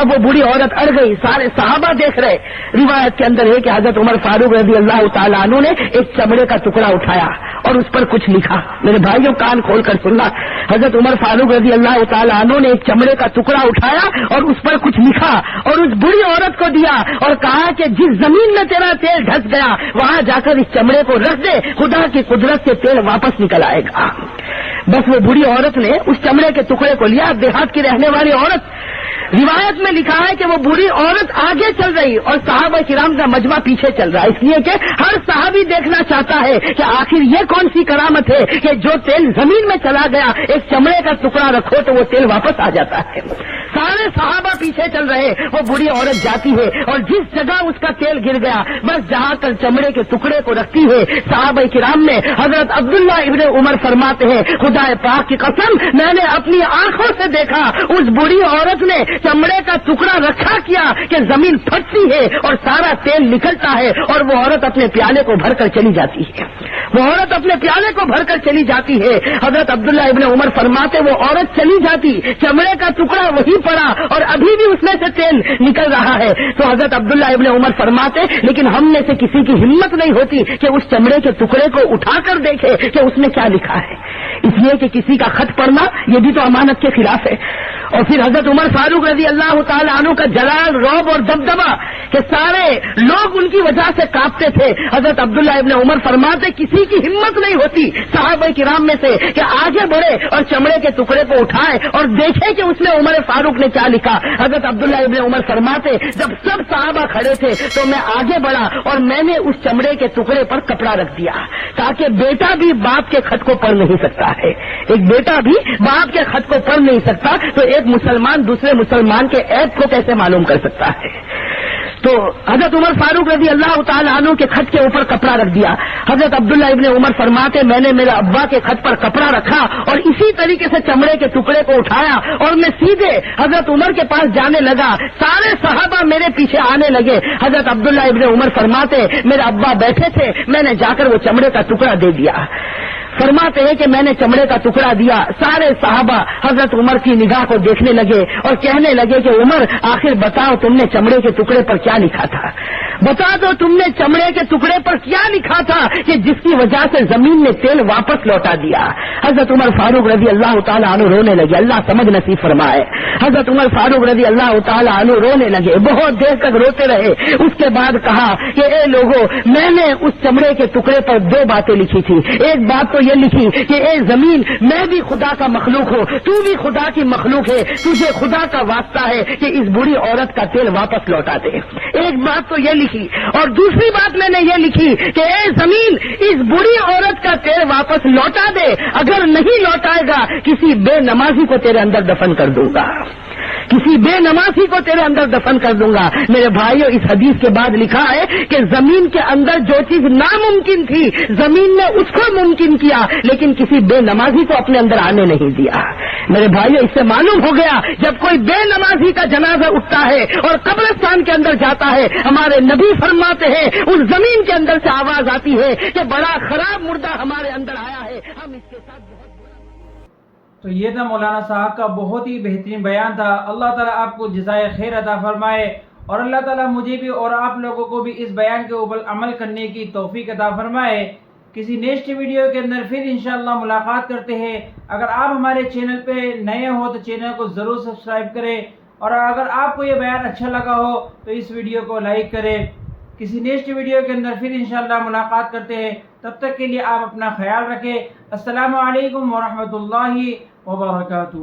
اب وہ بری عورت اڑ گئی، سارے صحابہ دیکھ رہے۔ روایت کے اندر ہے کہ حضرت عمر فاروق رضی اللہ تعالیٰ عنہ نے ایک چمڑے کا ٹکڑا اٹھایا اور اس پر کچھ لکھا۔ میرے بھائیوں کان کھول کر سننا، حضرت عمر فاروق رضی اللہ تعالیٰ عنہ نے ایک چمڑے کا ٹکڑا اٹھایا اور اس پر کچھ لکھا اور اس بری عورت کو دیا اور کہا کہ جس زمین میں تیرا تیل ڈھس گیا وہاں جا کر اس چمڑے کو رکھ دے، خدا کی قدرت سے تیل واپس نکل آئے گا۔ بس وہ بری عورت نے اس چمڑے کے ٹکڑے کو لیا، دیہات کی رہنے والی عورت۔ روایت میں لکھا ہے کہ وہ بری عورت آگے چل رہی اور صحابہ کرام کا مجمع پیچھے چل رہا ہے، اس لیے کہ ہر صحابی دیکھنا چاہتا ہے کہ آخر یہ کون سی کرامت ہے کہ جو تیل زمین میں چلا گیا ایک چمڑے کا ٹکڑا رکھو تو وہ تیل واپس آ جاتا ہے۔ سارے صحابہ پیچھے چل رہے، وہ بری عورت جاتی ہے اور جس جگہ اس کا تیل گر گیا بس جہاں کر چمڑے کے ٹکڑے کو رکھتی ہے، صحابہ کرام میں حضرت عبداللہ ابن عمر فرماتے ہیں خدا پاک کی قسم میں نے اپنی آنکھوں سے دیکھا اس بری عورت نے چمڑے کا ٹکڑا رکھا کیا کہ زمین پھٹتی ہے اور سارا تیل نکلتا ہے اور وہ عورت اپنے پیالے کو بھر کر چلی جاتی ہے، وہ عورت اپنے پیالے کو بھر کر چلی جاتی ہے۔ حضرت عبداللہ ابن عمر فرماتے وہ عورت چلی جاتی، چمڑے کا ٹکڑا وہی پڑا اور ابھی بھی اس میں سے تیل نکل رہا ہے۔ تو حضرت عبداللہ ابن عمر فرماتے لیکن ہم میں سے کسی کی ہمت نہیں ہوتی کہ اس چمڑے کے ٹکڑے کو اٹھا کر دیکھے کہ اس میں کیا لکھا ہے، اس لیے کہ کسی کا خط پڑھنا یہ بھی تو امانت کے خلاف ہے۔ اور پھر حضرت عمر فاروق رضی اللہ تعالیٰ عنہ کا جلال، رعب اور دبدبہ کہ سارے لوگ ان کی وجہ سے کانپتے تھے۔ حضرت عبداللہ ابن عمر فرماتے کسی کی ہمت نہیں ہوتی صحابہ کرام میں سے کہ آگے بڑھے اور چمڑے کے ٹکڑے کو اٹھائے اور دیکھے کہ اس میں عمر فاروق نے کیا لکھا۔ حضرت عبداللہ ابن عمر فرماتے جب سب صحابہ کھڑے تھے تو میں آگے بڑھا اور میں نے اس چمڑے کے ٹکڑے پر کپڑا رکھ دیا تاکہ بیٹا بھی باپ کے خط کو پڑھ نہیں سکتا ہے، ایک بیٹا بھی باپ کے خط کو پڑھ نہیں سکتا تو ایک مسلمان دوسرے مسلمان کے عیب کو کیسے معلوم کر سکتا ہے۔ تو حضرت عمر فاروق رضی اللہ تعالیٰ عنہ کے خط کے اوپر کپڑا رکھ دیا۔ حضرت عبداللہ ابن عمر فرماتے میں نے میرے ابا کے خط پر کپڑا رکھا اور اسی طریقے سے چمڑے کے ٹکڑے کو اٹھایا اور میں سیدھے حضرت عمر کے پاس جانے لگا، سارے صحابہ میرے پیچھے آنے لگے۔ حضرت عبداللہ ابن عمر فرماتے میرے ابا بیٹھے تھے، میں نے جا کر وہ چمڑے کا ٹکڑا دے دیا۔ فرماتے ہیں کہ میں نے چمڑے کا ٹکڑا دیا، سارے صحابہ حضرت عمر کی نگاہ کو دیکھنے لگے اور کہنے لگے کہ عمر آخر بتاؤ تم نے چمڑے کے ٹکڑے پر کیا لکھا تھا، بتا دو تم نے چمڑے کے ٹکڑے پر کیا لکھا تھا کہ جس کی وجہ سے زمین نے تیل واپس لوٹا دیا۔ حضرت عمر فاروق رضی اللہ تعالیٰ عنہ رونے لگے، اللہ سمجھ نصیب فرمائے۔ حضرت عمر فاروق رضی اللہ تعالیٰ عنہ رونے لگے، بہت دیر تک روتے رہے۔ اس کے بعد کہا کہ اے لوگوں، میں نے اس چمڑے کے ٹکڑے پر دو باتیں لکھی تھی، ایک بات تو یہ لکھی کہ اے زمین میں بھی خدا کا مخلوق ہوں، تو بھی خدا کی مخلوق ہے، تجھے خدا کا واسطہ ہے کہ اس بری عورت کا تیل واپس لوٹا دے، ایک بات تو یہ لکھی۔ اور دوسری بات میں نے یہ لکھی کہ اے زمین اس بری عورت کا تیل واپس لوٹا دے، اگر نہیں لوٹائے گا کسی بے نمازی کو تیرے اندر دفن کر دوں گا، کسی بے نمازی کو تیرے اندر دفن کر دوں گا۔ میرے بھائیوں اس حدیث کے بعد لکھا ہے کہ زمین کے اندر جو چیز ناممکن تھی زمین نے اس کو ممکن کیا، لیکن کسی بے نمازی کو اپنے اندر آنے نہیں دیا۔ میرے بھائیوں اس سے معلوم ہو گیا جب کوئی بے نمازی کا جنازہ اٹھتا ہے اور قبرستان کے اندر جاتا ہے، ہمارے نبی فرماتے ہیں اس زمین کے اندر سے آواز آتی ہے کہ بڑا خراب مردہ ہمارے اندر آیا ہے، ہم اس کے ساتھ تو یہ تھا مولانا صاحب کا بہت ہی بہترین بیان تھا۔ اللہ تعالیٰ آپ کو جزائے خیر عطا فرمائے اور اللہ تعالیٰ مجھے بھی اور آپ لوگوں کو بھی اس بیان کے اوپر عمل کرنے کی توفیق عطا فرمائے۔ کسی نیکسٹ ویڈیو کے اندر پھر انشاءاللہ ملاقات کرتے ہیں۔ اگر آپ ہمارے چینل پہ نئے ہو تو چینل کو ضرور سبسکرائب کریں اور اگر آپ کو یہ بیان اچھا لگا ہو تو اس ویڈیو کو لائک کریں۔ کسی نیکسٹ ویڈیو کے اندر پھر انشاءاللہ ملاقات کرتے ہیں، تب تک کے لیے آپ اپنا خیال رکھیں۔ السلام علیکم ورحمۃ اللہ وبرکاتہ۔